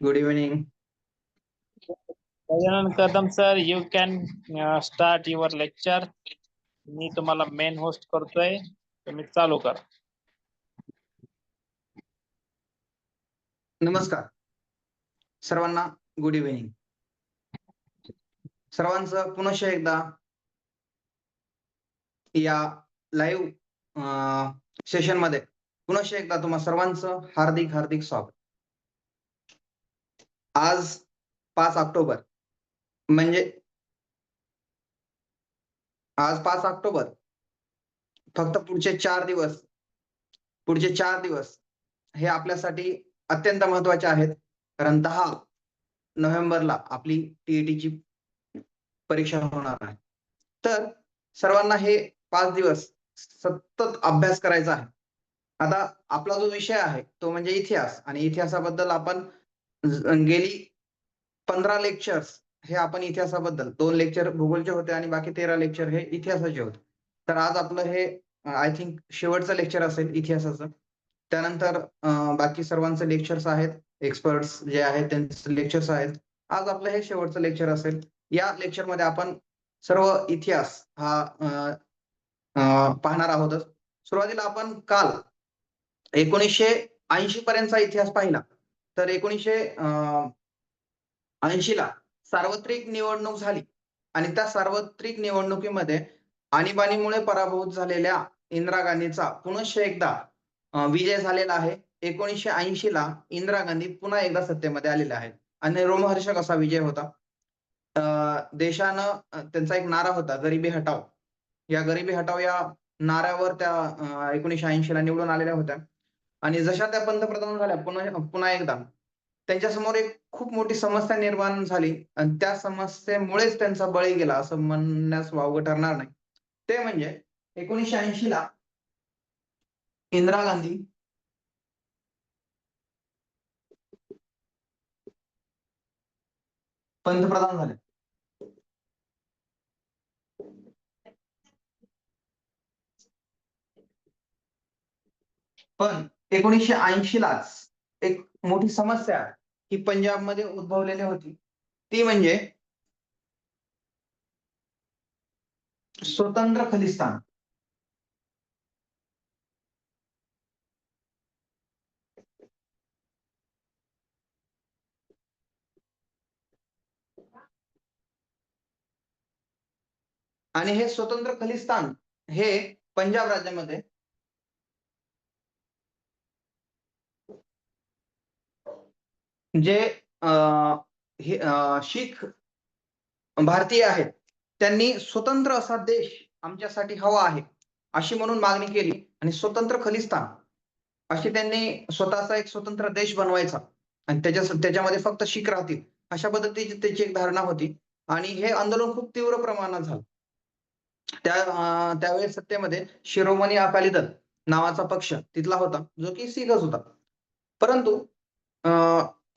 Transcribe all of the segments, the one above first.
Good evening. Gajanan Kadam sir, you can start your lecture. मी तुम्हाला main host करतोय, तुम्ही चालू करा. नमस्कार सर्वांना. Good evening. सर्वांचं पुनश्च एकदा या लाईव्ह सेशन मध्ये पुनश्च एकदा तुम्हा सर्वांचं हार्दिक हार्दिक स्वागत. आज 5 ऑक्टोबर म्हणजे आज 5 ऑक्टोबर फक्त पुढचे 4 दिवस हे आपल्यासाठी अत्यंत महत्वाचे आहेत. कारण 10 नोव्हेंबरला आपली टीईटीची परीक्षा होणार आहे. तर सर्वांना हे 5 दिवस सतत अभ्यास करायचा आहे. आता आपला जो विषय आहे तो म्हणजे इतिहास, आणि इतिहासाबद्दल आपण गेली 15 लेक्चर्स हे आपण इतिहासाबद्दल 2 लेक्चर भूगोलचे होते आणि बाकी 13 लेक्चर हे इतिहासाचे होते. तर आज आपलं हे आय थिंक शेवटचं लेक्चर असेल इतिहासाचं. त्यानंतर बाकी सर्वांचे लेक्चर्स आहेत, एक्सपर्ट्स जे आहेत त्यांचे लेक्चर्स आहेत. आज आपलं हे शेवटचं लेक्चर असेल. या लेक्चरमध्ये आपण सर्व इतिहास हा पाहणार आहोतच. सुरुवातीला आपण काल 1980 पर्यंतचा इतिहास पाहिला. तर 1980 ला सार्वत्रिक निवडणूक झाली आणि त्या सार्वत्रिक निवडणुकीमध्ये आणीबाणीमुळे पराभूत झालेल्या इंदिरा गांधीचा पुनश्च एकदा विजय झालेला आहे. 1980 ला इंदिरा गांधी पुन्हा एकदा सत्तेमध्ये आलेल्या आहेत आणि रोमहर्षक असा विजय होता. देशानं त्यांचा एक नारा होता, गरिबी हटाओ. या गरिबी हटाओ या नाऱ्यावर त्या 1980 ला निवडून आलेल्या होत्या. आणि जशा त्या पंतप्रधान झाल्या पुन्हा एकदा त्यांच्यासमोर एक खूप मोठी समस्या निर्माण झाली आणि त्या समस्येमुळेच त्यांचा बळी गेला असं म्हणण्यास वावगं ठरणार नाही. ते म्हणजे 1980 ला इंदिरा गांधी पंतप्रधान झाले. पण 1980 लाच एक मोठी समस्या ही पंजाबमध्ये उद्भवलेली होती. ती म्हणजे स्वतंत्र खलिस्तान. आणि हे स्वतंत्र खलिस्तान हे पंजाब राज्यामध्ये जे शीख भारतीय आहेत त्यांनी स्वतंत्र असा देश आमच्यासाठी हवा आहे अशी म्हणून मागणी केली आणि स्वतंत्र खलिस्तान अशी त्यांनी स्वतःचा एक स्वतंत्र देश बनवायचा आणि त्याच्यामध्ये फक्त शीख राहतील अशा पद्धतीची त्याची एक धारणा होती. आणि हे आंदोलन खूप तीव्र प्रमाणात झालं. त्यावेळेस सत्तेमध्ये शिरोमणी अकाली दल नावाचा पक्ष तिथला होता जो की शीखच होता. परंतु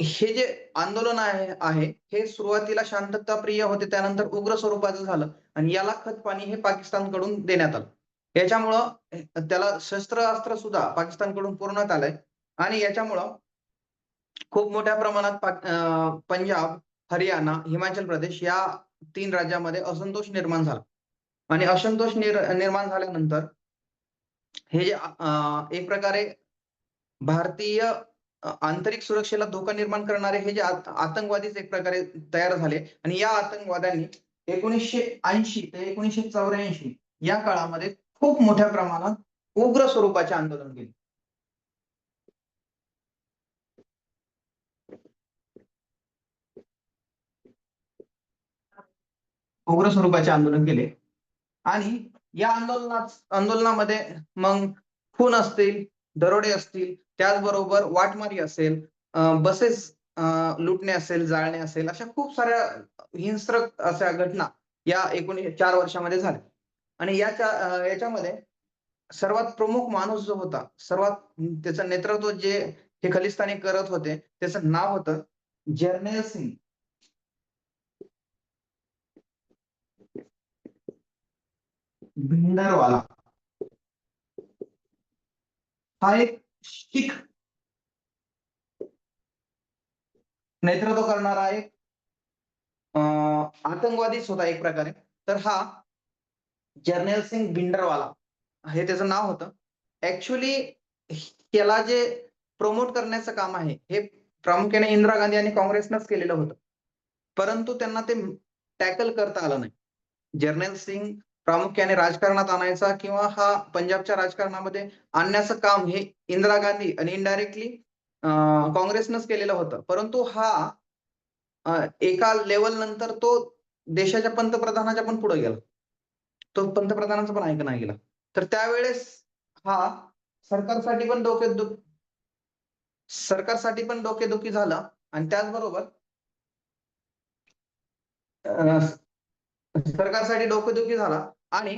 हे जे आंदोलन आहे हे सुरुवातीला शांतताप्रिय होते, त्यानंतर उग्र स्वरूपाचं झालं आणि याला खतपाणी हे पाकिस्तानकडून देण्यात आलं. याच्यामुळं त्याला शस्त्रास्त्र सुद्धा पाकिस्तानकडून पुरवण्यात आलंय आणि याच्यामुळं खूप मोठ्या प्रमाणात पंजाब, हरियाणा, हिमाचल प्रदेश या 3 राज्यामध्ये असंतोष निर्माण झाला. आणि असंतोष निर्माण झाल्यानंतर हे जे एक प्रकारे भारतीय आंतरिक सुरक्षेला धोका निर्माण करणारे हे जे आतंकवादीच एक प्रकारे तयार झाले आणि या आतंकवाद्यांनी 1980 ते 1984 या काळामध्ये खूप मोठ्या प्रमाणात उग्र स्वरूपाचे आंदोलन केले. उग्र स्वरूपाचे आंदोलन केले आणि या आंदोलनामध्ये मग खून असतील, दरोडे असतील, त्याचबरोबर वाटमारी असेल, बसेस लुटणे असेल, जाळणे असेल, अशा खूप साऱ्या हिंस्र अशा घटना या 4 वर्षामध्ये झाल्या. आणि याच्यामध्ये सर्वात प्रमुख माणूस जो होता, सर्वात त्याचं नेतृत्व जे हे खलिस्तानी करत होते त्याचं नाव होतं जर्नेल सिंग. भिंडरवाला हा एक शीख नेतृत्व करणारा एक आतंकवादीच होता एक प्रकारे. तर हा जर्नेल सिंग भिंडरवाला हे त्याचं नाव होतं. ॲक्चुअली त्याला जे प्रमोट करण्याचं काम आहे, हे प्रामुख्याने इंदिरा गांधी आणि काँग्रेसनंच केलेलं होतं. परंतु त्यांना ते टॅकल करता आलं नाही. जर्नेल सिंग प्रामुख्याने राजकारणात आणायचा किंवा हा पंजाबच्या राजकारणामध्ये आणण्याचं काम हे इंदिरा गांधी आणि इनडायरेक्टली काँग्रेसनंच केलेलं होतं. परंतु हा एका लेव्हल नंतर तो देशाच्या पंतप्रधानाच्या पण पुढे गेला. तो पंतप्रधानाचं पण ऐकणं नाही गेला. तर त्यावेळेस हा सरकारसाठी पण सरकारसाठी पण डोकेदुखी झालं आणि त्याचबरोबर अ, सरकारसाठी डोकेदुखी झाला आणि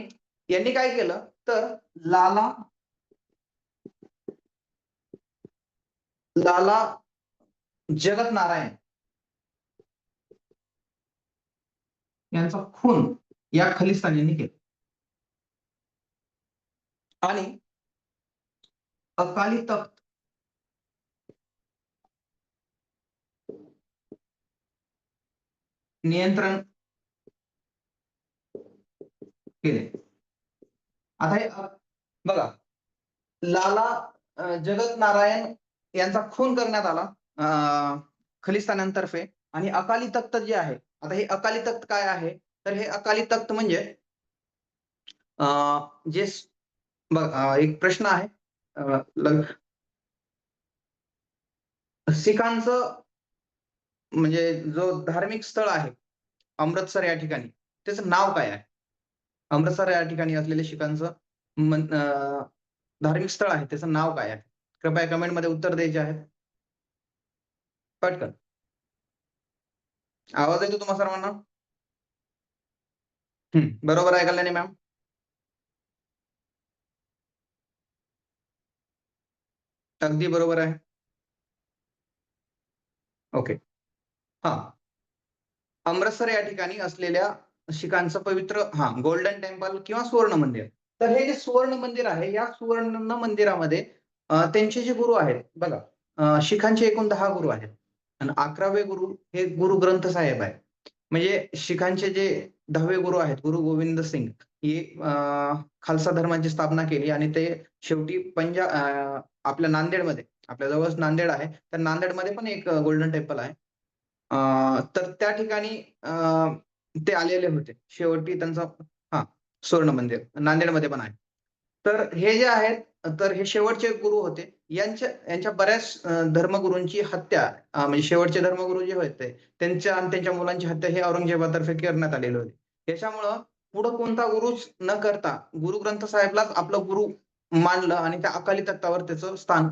यांनी काय केलं तर लाला लाला जगत नारायण यांचा खून या खलिस्तानींनी केला आणि अकाली तख्त नियंत्रण केले. आता हे बघा लाला जगत नारायण यांचा खून करण्यात आला खलिस्तानांतर्फे आणि अकाली तख्त जे आहे, आता हे अकाली तख्त काय आहे? तर हे अकाली तख्त म्हणजे जे एक प्रश्न आहे सिखांचं म्हणजे जो धार्मिक स्थळ आहे अमृतसर या ठिकाणी, त्याचं नाव काय आहे? अमृतसर या ठिकाणी असलेले शिखांचं धार्मिक स्थळ आहे, त्याचं नाव काय आहे? कृपया कमेंटमध्ये उत्तर द्यायचे आहे. पटकन. आवाज येतो तुम्हा सर्वांना? बरोबर आहे कल्याणी मॅम? अगदी बरोबर आहे. ओके. हां. अमृतसर या ठिकाणी असलेल्या शिखांचं पवित्र गोल्डन टेम्पल किंवा सुवर्ण मंदिर. तर हे जे सुवर्ण मंदिर आहे, या सुवर्ण मंदिरामध्ये त्यांचे जे गुरु आहेत बघा, शिखांचे एकूण 10 गुरु आहेत आणि 11वे गुरु हे गुरु ग्रंथ साहेब आहे. म्हणजे शिखांचे जे 10वे गुरु आहेत, गुरु गोविंद सिंग हे खालसा धर्माची स्थापना केली आणि ते शेवटी आपल्या नांदेडमध्ये, आपल्या जवळच नांदेड आहे. तर नांदेडमध्ये पण एक गोल्डन टेम्पल आहे. तर त्या ठिकाणी ते आलेले होते. शेवटी त्यांचा हां, सुवर्ण मंदिर नांदेडमध्ये पण आहे. तर हे जे आहेत, तर हे शेवटचे गुरु होते. यांच्या बऱ्याच धर्मगुरूंची हत्या म्हणजे शेवटचे धर्मगुरू जे होते, त्यांच्या आणि त्यांच्या मुलांची हत्या हे औरंगजेबातर्फे करण्यात आलेली होती. त्याच्यामुळं पुढं कोणता गुरुच न करता गुरु ग्रंथ साहेबलाच आपलं गुरु मानलं आणि त्या अकाली तख्तावर त्याचं स्थान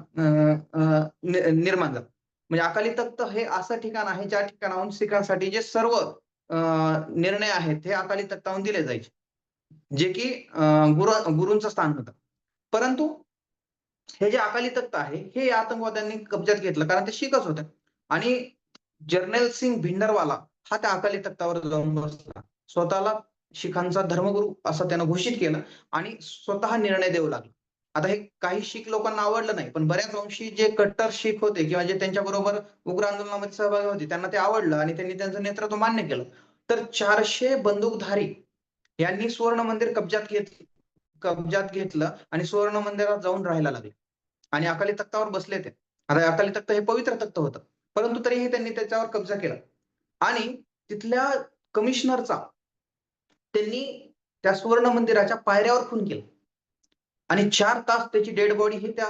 निर्माण झालं. म्हणजे अकाली तख्त हे असं ठिकाण आहे, ज्या ठिकाणाहून शिखांसाठी जे सर्व निर्णय आहेत, हे अकाली तख्तावरून दिले जायचे. जे की गुरूंचं स्थान होतं. परंतु हे जे अकाली तख्त आहे, हे या आतंकवाद्यांनी कब्जात घेतलं कारण ते शीखच होते आणि जर्नेल सिंग भिंडरवाला हा त्या अकाली तख्तावर जाऊन बसला. स्वतःला शिखांचा धर्मगुरू असं त्यानं घोषित केलं आणि स्वतः निर्णय देऊ लागला. आता हे काही शीख लोकांना आवडलं नाही, पण बऱ्याच अंशी जे कट्टर शीख होते किंवा जे त्यांच्याबरोबर उग्र आंदोलनामध्ये सहभागी होते, त्यांना ते आवडलं आणि त्यांनी त्यांचं नेतृत्व मान्य केलं. तर 400 बंदूकधारी यांनी सुवर्ण मंदिर कब्जात घेतलं आणि सुवर्ण मंदिरात जाऊन राहायला लागले आणि अकाली तख्तावर बसले ते. आता अकाली तख्त हे पवित्र तख्त होतं. परंतु तरीही त्यांनी त्याच्यावर कब्जा केला आणि तिथल्या कमिशनरचा त्यांनी त्या सुवर्ण मंदिराच्या पायऱ्यावर खून केला आणि 4 तास त्याची डेड बॉडी ही त्या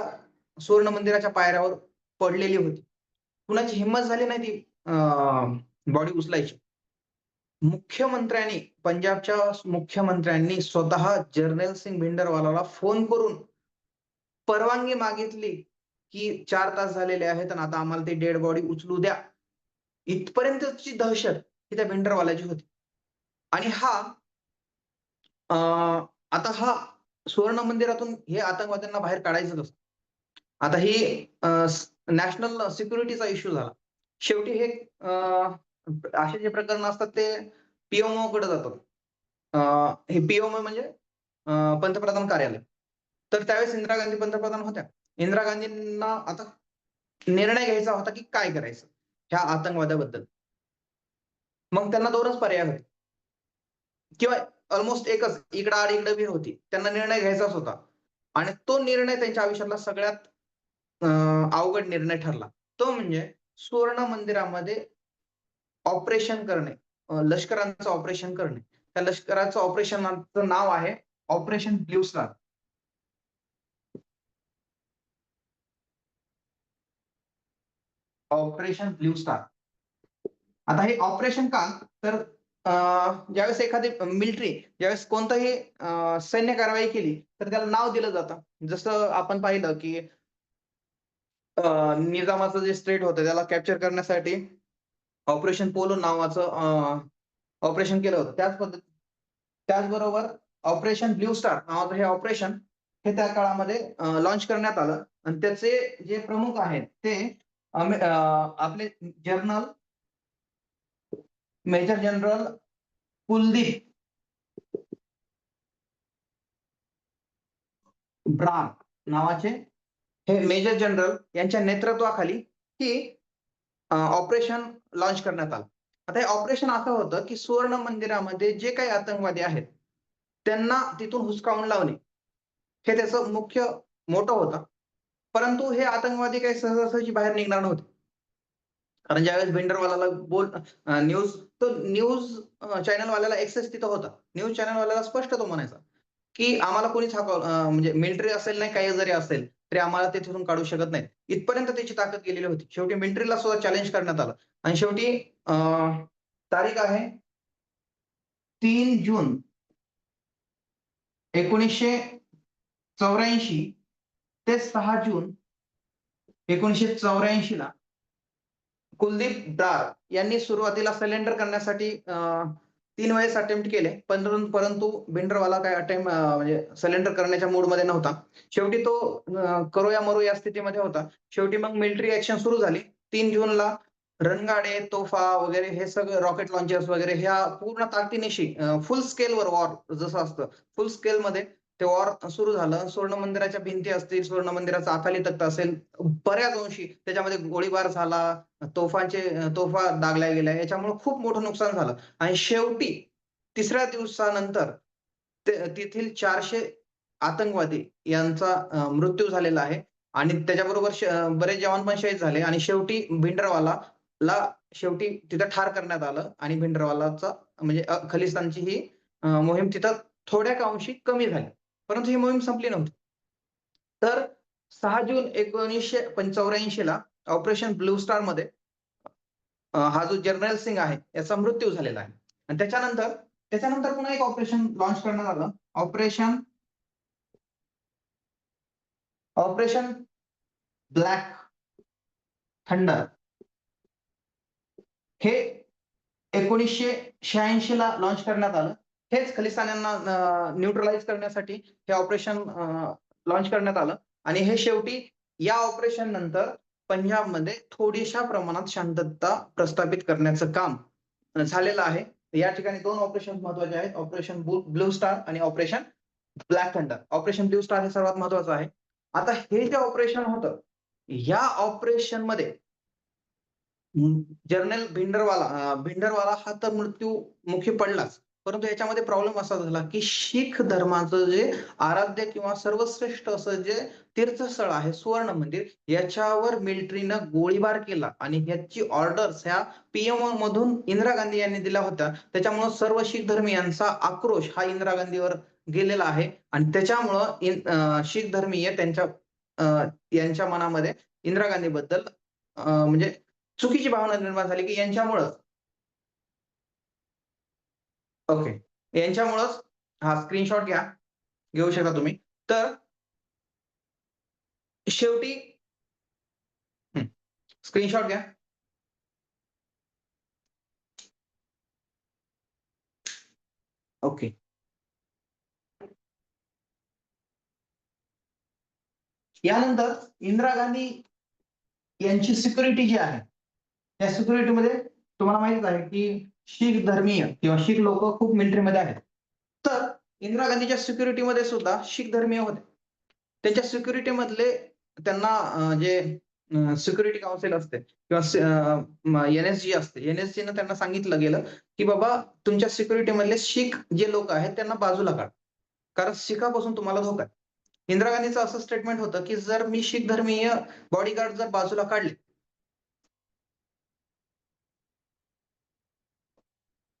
सुवर्ण मंदिराच्या पायऱ्यावर पडलेली होती. कुणाची हिंमत झाली नाही ती बॉडी उचलायची. पंजाबच्या मुख्यमंत्र्यांनी स्वतः जर्नेल सिंग भिंडरवालाला फोन करून परवानगी मागितली, की 4 तास झालेले आहेत आणि आता आम्हाला ती डेड बॉडी उचलू द्या. इथपर्यंतची दहशत ही त्या भिंडरवाल्याची होती. आणि अ, आता हा सुवर्ण मंदिरातून हे आतंकवाद्यांना बाहेर काढायचं कसं? आता ही नॅशनल सिक्युरिटीचा इश्यू झाला. शेवटी हे असे जे प्रकरण असतात ते पी-एम-ओकडे जातात. हे पी-एम-ओ म्हणजे पंतप्रधान कार्यालय. तर त्यावेळेस इंदिरा गांधी पंतप्रधान होत्या. इंदिरा गांधींना आता निर्णय घ्यायचा होता, की काय करायचं? ह्या आतंकवादाबद्दल. मग त्यांना 2च पर्याय होते किंवा ऑलमोस्ट एकच, इकडं आड इकडं विहीर होती. त्यांना निर्णय घ्यायचाच होता आणि तो निर्णय त्यांच्या आयुष्यातला सगळ्यात अवघड निर्णय ठरला. तो म्हणजे सुवर्ण मंदिरामध्ये ऑपरेशन करणे, लष्कराचं ऑपरेशन करणे. त्या लष्कराचं ऑपरेशनचं नाव आहे operation blue star. Operation blue star. आता हे ऑपरेशन का? तर ज्यावेळेस एखादी मिलिटरी ज्यावेळेस कोणतंही सैन्य कारवाई केली, तर त्याला नाव दिलं जातं. जसं आपण पाहिलं, की निजामाचं जे स्टेट होतं त्याला कॅप्चर करण्यासाठी ऑपरेशन पोलो नावाचं ऑपरेशन केलं होतं. त्याचबरोबर ऑपरेशन ब्लू स्टार नावाचं हे ऑपरेशन हे त्या काळामध्ये लॉन्च करण्यात आलं आणि त्याचे जे प्रमुख आहेत ते आपले general major general Kuldeep Brar नावाचे हे मेजर जनरल यांच्या नेतृत्वाखाली ही ऑपरेशन लॉन्च करण्यात आलं. आता हे ऑपरेशन असं होतं, की सुवर्ण मंदिरामध्ये जे काही आतंकवादी आहेत, त्यांना तिथून हुसकावून लावणे, हे त्याचं मुख्य मोटो होता. परंतु हे आतंकवादी काही सहजासहजी बाहेर निघणार नव्हते. कारण ज्यावेळेस भिंडरवालाला न्यूज तो न्यूज चॅनलवाल्याला ॲक्सेस तिथं होता. न्यूज चॅनलवाल्याला स्पष्ट तो म्हणायचा, की आम्हाला कोणीच म्हणजे मिलिटरी असेल नाही काही जरी असेल, तरी आम्हाला ते तिथून काढू शकत नाहीत. इथपर्यंत त्याची ताकद गेलेली होती. शेवटी मिलिटरीला सुद्धा चॅलेंज करण्यात आलं आणि शेवटी तारीख आहे 3 जून 1984 ते 6 जून 1984 ला कुलदीप ब्रार यांनी सुरुवातीला सरेंडर करण्यासाठी 3 वेळेस अटेम्प्ट केले. परंतु भिंडरवाला काही म्हणजे सरेंडर करण्याच्या मूडमध्ये नव्हता. शेवटी तो करो या मरो या स्थितीमध्ये होता. शेवटी मग मिलिटरी ॲक्शन सुरू झाली. 3 जूनला रणगाडे, तोफा वगैरे हे सगळं रॉकेट लॉन्चर्स वगैरे ह्या पूर्ण ताकदीनिशी फुल स्केलवर वॉर जसं असतं, फुल स्केलमध्ये ते वॉर सुरू झालं. सुवर्ण मंदिराच्या भिंती असतील, सुवर्ण मंदिराचा अकाली तख्त असेल, बऱ्याच अंशी त्याच्यामध्ये गोळीबार झाला, तोफा डागल्या गेल्या. याच्यामुळे खूप मोठं नुकसान झालं आणि शेवटी 3ऱ्या दिवसानंतर तेथील 400 आतंकवादी यांचा मृत्यू झालेला आहे आणि त्याच्याबरोबर बरेच जवान पण शहीद झाले आणि शेवटी भिंडरवालाला शेवटी तिथं ठार करण्यात आलं आणि भिंडरवालाचा म्हणजे खलिस्तानची ही मोहीम तिथं थोड्या का अंशी कमी झाली. परंतु ही मोहीम संपली नव्हती. तर 6 जून 1984 ला ऑपरेशन ब्लू स्टारमध्ये हा जो जर्नल सिंग आहे याचा मृत्यू झालेला आहे आणि त्याच्यानंतर पुन्हा एक ऑपरेशन लॉन्च करण्यात आलं. Operation black thunder. हे 1986 ला लॉन्च करण्यात आलं. हेच खलिस्तान्यांना न्यूट्रलाइज करण्यासाठी हे ऑपरेशन लॉन्च करण्यात आलं आणि हे शेवटी या ऑपरेशन नंतर पंजाबमध्ये थोडीशा प्रमाणात शांतता प्रस्थापित करण्याचं काम झालेलं आहे. या ठिकाणी 2 ऑपरेशन महत्त्वाचे आहेत. ऑपरेशन ब्लू स्टार आणि operation black thunder. Operation blue star हे सर्वात महत्त्वाचं आहे. आता हे जे ऑपरेशन होतं, या ऑपरेशनमध्ये जनरल भिंडरवाला हा तर मृत्यूमुखी पडलाच. परंतु याच्यामध्ये प्रॉब्लेम असा झाला, की शीख धर्माचं जे आराध्य किंवा सर्वश्रेष्ठ असं जे तीर्थस्थळ आहे सुवर्ण मंदिर, याच्यावर मिलिटरीनं गोळीबार केला आणि ह्याची ऑर्डर्स ह्या पी-एम-ओ मधून इंदिरा गांधी यांनी दिल्या होत्या. त्याच्यामुळं सर्व शीख धर्मीयांचा आक्रोश हा इंदिरा गांधीवर गेलेला आहे आणि त्याच्यामुळं शीख धर्मीय यांच्या मनामध्ये इंदिरा गांधीबद्दल म्हणजे चुकीची भावना निर्माण झाली, की यांच्यामुळं ओके. यांच्यामुळंच हा स्क्रीनशॉट घ्या. घेऊ शकता तुम्ही. तर शेवटी स्क्रीनशॉट घ्या. ओके. यानंतर इंदिरा गांधी यांची सिक्युरिटी जी आहे, त्या सिक्युरिटीमध्ये तुम्हाला माहितीच आहे, की शीख धर्मीय किंवा शीख लोकं खूप मिलिटरीमध्ये आहेत. तर इंदिरा गांधीच्या सिक्युरिटीमध्ये सुद्धा शीख धर्मीय होते. त्यांच्या सिक्युरिटीमधले त्यांना जे सिक्युरिटी काउन्सिल असते किंवा NSG असते. NSGनं त्यांना सांगितलं गेलं, की बाबा तुमच्या सिक्युरिटी मधले शीख जे लोक आहेत त्यांना बाजूला काढा. कारण शिखापासून तुम्हाला धोका आहे. इंदिरा गांधीचं असं स्टेटमेंट होतं, की जर मी शीख धर्मीय बॉडीगार्ड जर बाजूला काढले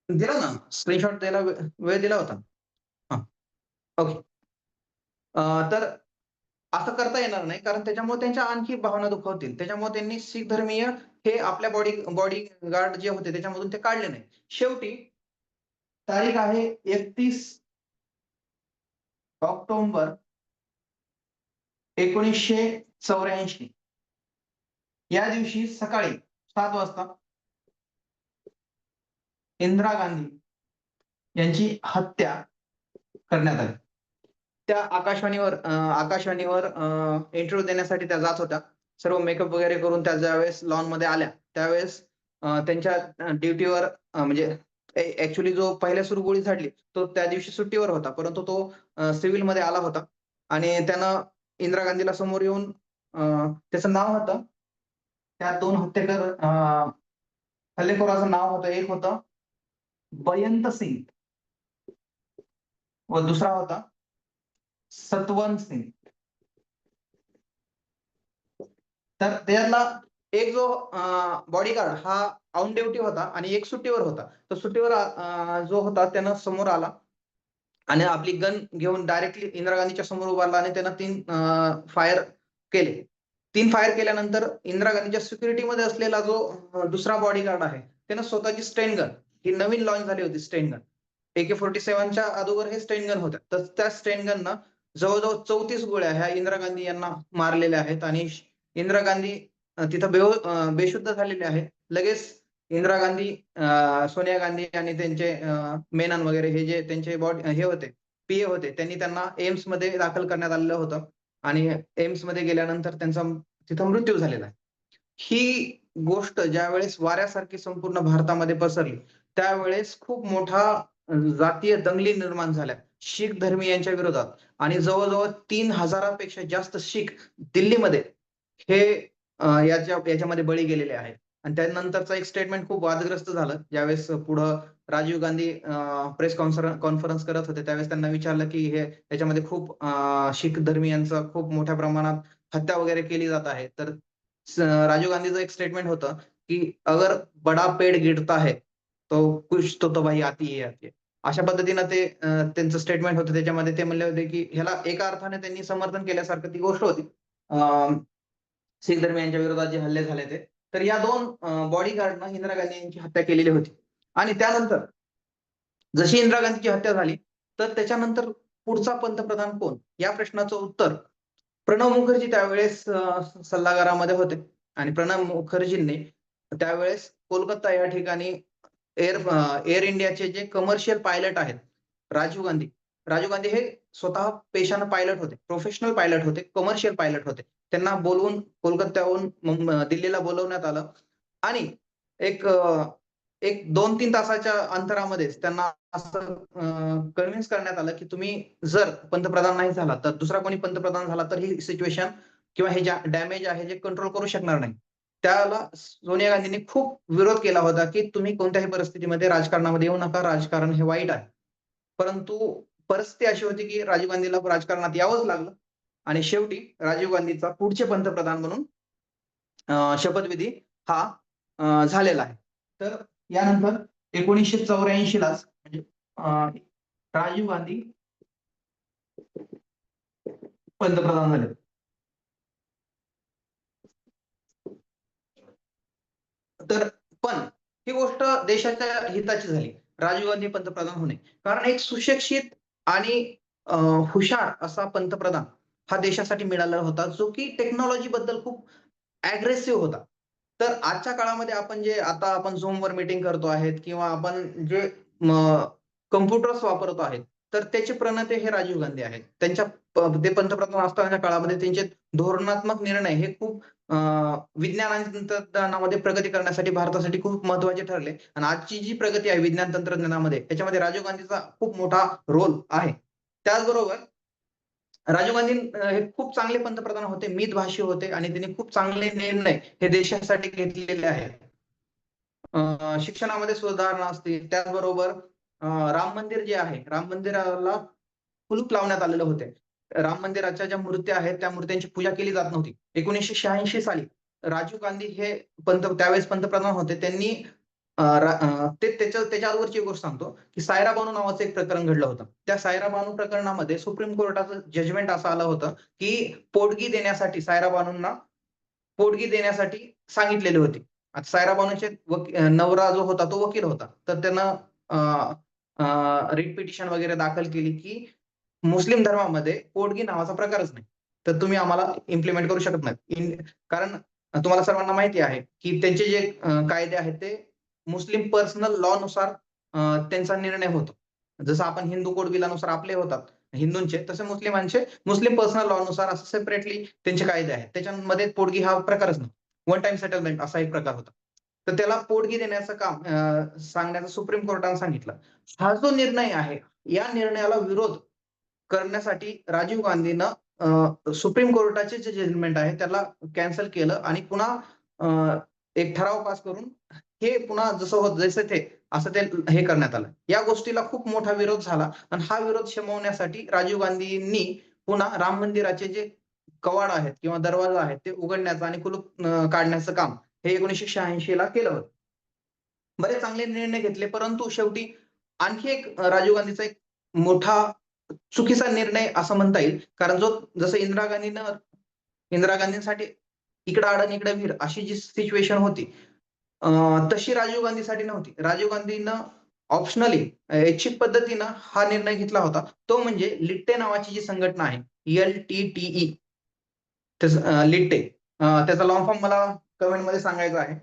दिला ना, स्क्रीनशॉट द्यायला वेळ दिला होता. हां, ओके. तर असं करता येणार नाही कारण त्याच्यामुळे त्यांच्या आणखी भावना दुखावतील. त्याच्यामुळे त्यांनी शीख धर्मीय हे आपल्या बॉडीगार्ड जे होते त्याच्यामधून ते काढले नाही. शेवटी तारीख आहे 31 ऑक्टोबर 1984 या दिवशी सकाळी 7 वाजता इंदिरा गांधी यांची हत्या करण्यात आली. त्या आकाशवाणीवर इंटरव्ह्यू देण्यासाठी त्या जात होत्या. सर्व मेकअप वगैरे करून त्या ज्यावेळेस लॉनमध्ये आल्या, त्यावेळेस त्यांच्या ड्युटीवर म्हणजे ॲक्चुअली जो पहिल्या सुरू गोळी झाडली, तो त्या दिवशी सुट्टीवर होता. परंतु तो सिव्हिलमध्ये आला होता आणि त्यानं इंदिरा गांधीला समोर येऊन त्याचं नाव होतं, त्या 2 हल्लेखोराचं नाव होतं. एक होतं बयंत सिंग व दुसरा होता सतवंत सिंग. तर त्यातला एक जो बॉडीगार्ड हा ऑन ड्युटी होता आणि एक सुट्टीवर होता. तो सुट्टीवर जो होता त्यानं समोर आला आणि आपली गन घेऊन डायरेक्टली इंदिरा गांधीच्या समोर उभारला आणि त्यानं 3 फायर केले. 3 फायर केल्यानंतर इंदिरा गांधीच्या सिक्युरिटीमध्ये असलेला जो दुसरा बॉडीगार्ड आहे, त्यानं स्वतःची स्टेन गन ही नवीन लॉन्च झाली होती स्टेन गन. AK-47च्या अगोदर हे स्टेन गन होत्या. तर त्या स्टेन गननं जवळ-जवळ 34 गोळ्या ह्या इंदिरा गांधी यांना मारलेल्या आहेत आणि इंदिरा गांधी तिथं बेशुद्ध झालेले आहेत. लगेच इंदिरा गांधी, सोनिया गांधी आणि त्यांचे मेनन वगैरे हे जे त्यांचे हे होते, PA होते. त्यांनी त्यांना एम्समध्ये दाखल करण्यात आलेलं होतं आणि एम्समध्ये गेल्यानंतर त्यांचा तिथं मृत्यू झालेला आहे. ही गोष्ट ज्यावेळेस वाऱ्यासारखी संपूर्ण भारतामध्ये पसरली, त्यावेळेस खूप मोठा जातीय दंगली निर्माण झाल्या. शीख धर्मीयांच्या विरोधात आणि जवळ-जवळ 3,000 पेक्षा जास्त शीख दिल्लीमध्ये हे याच्यामध्ये बळी गेलेले आहेत. आणि त्यानंतरचं एक स्टेटमेंट खूप वादग्रस्त झालं. ज्यावेळेस पुढं राजीव गांधी प्रेस कॉन्फरन्स करत होते, त्यावेळेस त्यांना विचारलं, की हे याच्यामध्ये खूप शीख धर्मीयांचं खूप मोठ्या प्रमाणात हत्या वगैरे केली जात आहे. तर राजीव गांधीचं एक स्टेटमेंट होतं, की "अगर बडा पेड़ गिरता है, तो कुछ तो तबाही आती ही आती है." अशा पद्धतीनं ते त्यांचं स्टेटमेंट होतं. त्याच्यामध्ये ते म्हणले होते, की ह्याला एका अर्थाने त्यांनी समर्थन केल्यासारखं ती गोष्ट होती. शीख धर्मीयांच्या विरोधात जे हल्ले झाले ते. तर या 2 बॉडीगार्डनं इंदिरा गांधी यांची हत्या केलेली होती. आणि त्यानंतर जशी इंदिरा गांधीची हत्या झाली, तर त्याच्यानंतर पुढचा पंतप्रधान कोण? या प्रश्नाचं उत्तर प्रणव मुखर्जी त्यावेळेस सल्लागारामध्ये होते आणि प्रणव मुखर्जींनी त्यावेळेस कोलकाता या ठिकाणी एअर इंडियाचे जे कमर्शियल पायलट आहेत, राजीव गांधी. राजीव गांधी हे स्वतः पेशाने पायलट होते, प्रोफेशनल पायलट होते, कमर्शियल पायलट होते. त्यांना बोलवून कोलकात्याहून दिल्लीला बोलवण्यात आलं आणि एक 2-3 तासाच्या अंतरामध्येच त्यांना असं कन्व्हिन्स करण्यात आलं, की तुम्ही जर पंतप्रधान नाही झाला, तर दुसरा कोणी पंतप्रधान झाला, तर ही सिच्युएशन किंवा हे डॅमेज आहे जे कंट्रोल करू शकणार नाही. त्याला सोनिया गांधींनी खूप विरोध केला होता, की तुम्ही कोणत्याही परिस्थितीमध्ये राजकारणामध्ये येऊ नका, राजकारण हे वाईट आहे. परंतु परिस्थिती अशी होती, की राजीव गांधीला राजकारणात यावंच लागलं आणि शेवटी राजीव गांधीचा पुढचे पंतप्रधान म्हणून शपथविधी हा झालेला आहे. तर यानंतर 1984 लाच म्हणजे राजीव गांधी पंतप्रधान झाले. तर पण ही गोष्ट देशाच्या हिताची झाली. राजीव गांधी पंतप्रधान होणे. कारण एक सुशिक्षित आणि अ, हुशार असा पंतप्रधान हा देशासाठी मिळाला होता, जो की टेक्नॉलॉजीबद्दल खूप अग्रेसिव्ह होता. तर आजच्या काळामध्ये आता आपण Zoomवर मीटिंग करतो आहेत किंवा आपण जे कॉम्प्युटर्स वापरतो आहेत, तर त्याचे प्रणेते हे राजीव गांधी आहेत. ते पंतप्रधान असतानाच्या काळामध्ये त्यांचे धोरणात्मक निर्णय हे खूप विज्ञान आणि तंत्रज्ञानामध्ये प्रगती करण्यासाठी भारतासाठी खूप महत्त्वाचे ठरले आणि आजची जी प्रगती आहे विज्ञान तंत्रज्ञानामध्ये, त्याच्यामध्ये राजीव गांधीचा खूप मोठा रोल आहे. त्याचबरोबर राजीव गांधी हे खूप चांगले पंतप्रधान होते, मितभाषी होते आणि त्यांनी खूप चांगले निर्णय हे देशासाठी घेतलेले आहेत. शिक्षणामध्ये सुधारणा असतील, त्याचबरोबर राम मंदिर जे आहे, राम मंदिराला कुलूप लावण्यात आलेले होते. राम मंदिराच्या ज्या मूर्त्या आहेत, त्या मूर्त्यांची पूजा केली जात नव्हती. 1986 साली राजीव गांधी हे त्यावेळेस पंतप्रधान होते. त्यांनी त्याच्या अगोदरची एक गोष्ट सांगतो, की सायरा बानू नावाचं एक प्रकरण घडलं होतं. त्या सायरा बानू प्रकरणामध्ये सुप्रीम कोर्टाचं जजमेंट असं आलं होतं, की पोटगी देण्यासाठी सायरा बानूंना पोटगी देण्यासाठी सांगितलेली होती. आता सायरा बानूचे नवरा जो होता तो वकील होता. तर त्यानं रिट पिटिशन वगैरे दाखल केली, की मुस्लिम धर्मामध्ये पोटगी नावाचा प्रकारच नाही. तर तुम्ही आम्हाला इम्प्लिमेंट करू शकत नाहीत. कारण तुम्हाला सर्वांना माहिती आहे, की त्यांचे जे कायदे आहेत ते मुस्लिम पर्सनल लॉ नुसार त्यांचा निर्णय होतो. जसं आपण हिंदू कोड बिलानुसार आपले होतात हिंदूंचे, तसे मुस्लिमांचे मुस्लिम पर्सनल लॉ नुसार असं सेपरेटली त्यांचे कायदे आहेत. त्याच्यामध्ये पोटगी हा प्रकारच नाही. वन टाईम सेटलमेंट असा एक प्रकार होता. तर त्याला पोटगी देण्याचं काम सांगण्याचं सुप्रीम कोर्टानं सांगितलं. हा जो निर्णय आहे, या निर्णयाला विरोध करण्यासाठी राजीव गांधीनं सुप्रीम कोर्टाचे जे जजमेंट आहे त्याला कॅन्सल केलं आणि पुन्हा एक ठराव पास करून हे पुन्हा जसं ते असं ते हे करण्यात आलं. या गोष्टीला खूप मोठा विरोध झाला आणि हा विरोध शमवण्यासाठी राजीव गांधींनी पुन्हा राम मंदिराचे जे कवाड आहेत किंवा दरवाजा आहेत ते उघडण्याचं आणि कुलूप काढण्याचं काम हे 1986 ला केलं होतं. बरेच चांगले निर्णय घेतले, परंतु शेवटी आणखी एक राजीव गांधीचा एक मोठा चुकीचा निर्णय असं म्हणता येईल. कारण जसं इंदिरा गांधींसाठी इकडं आड आणि इकडं विहीर अशी जी सिच्युएशन होती, अ, तशी राजीव गांधीसाठी नव्हती. राजीव गांधीनं ऑप्शनली ऐच्छिक पद्धतीनं हा निर्णय घेतला होता. तो म्हणजे लिट्टे नावाची जी संघटना आहे, LTTE लिट्टे. त्याचा लॉंग फॉर्म मला कमेंटमध्ये सांगायचा आहे.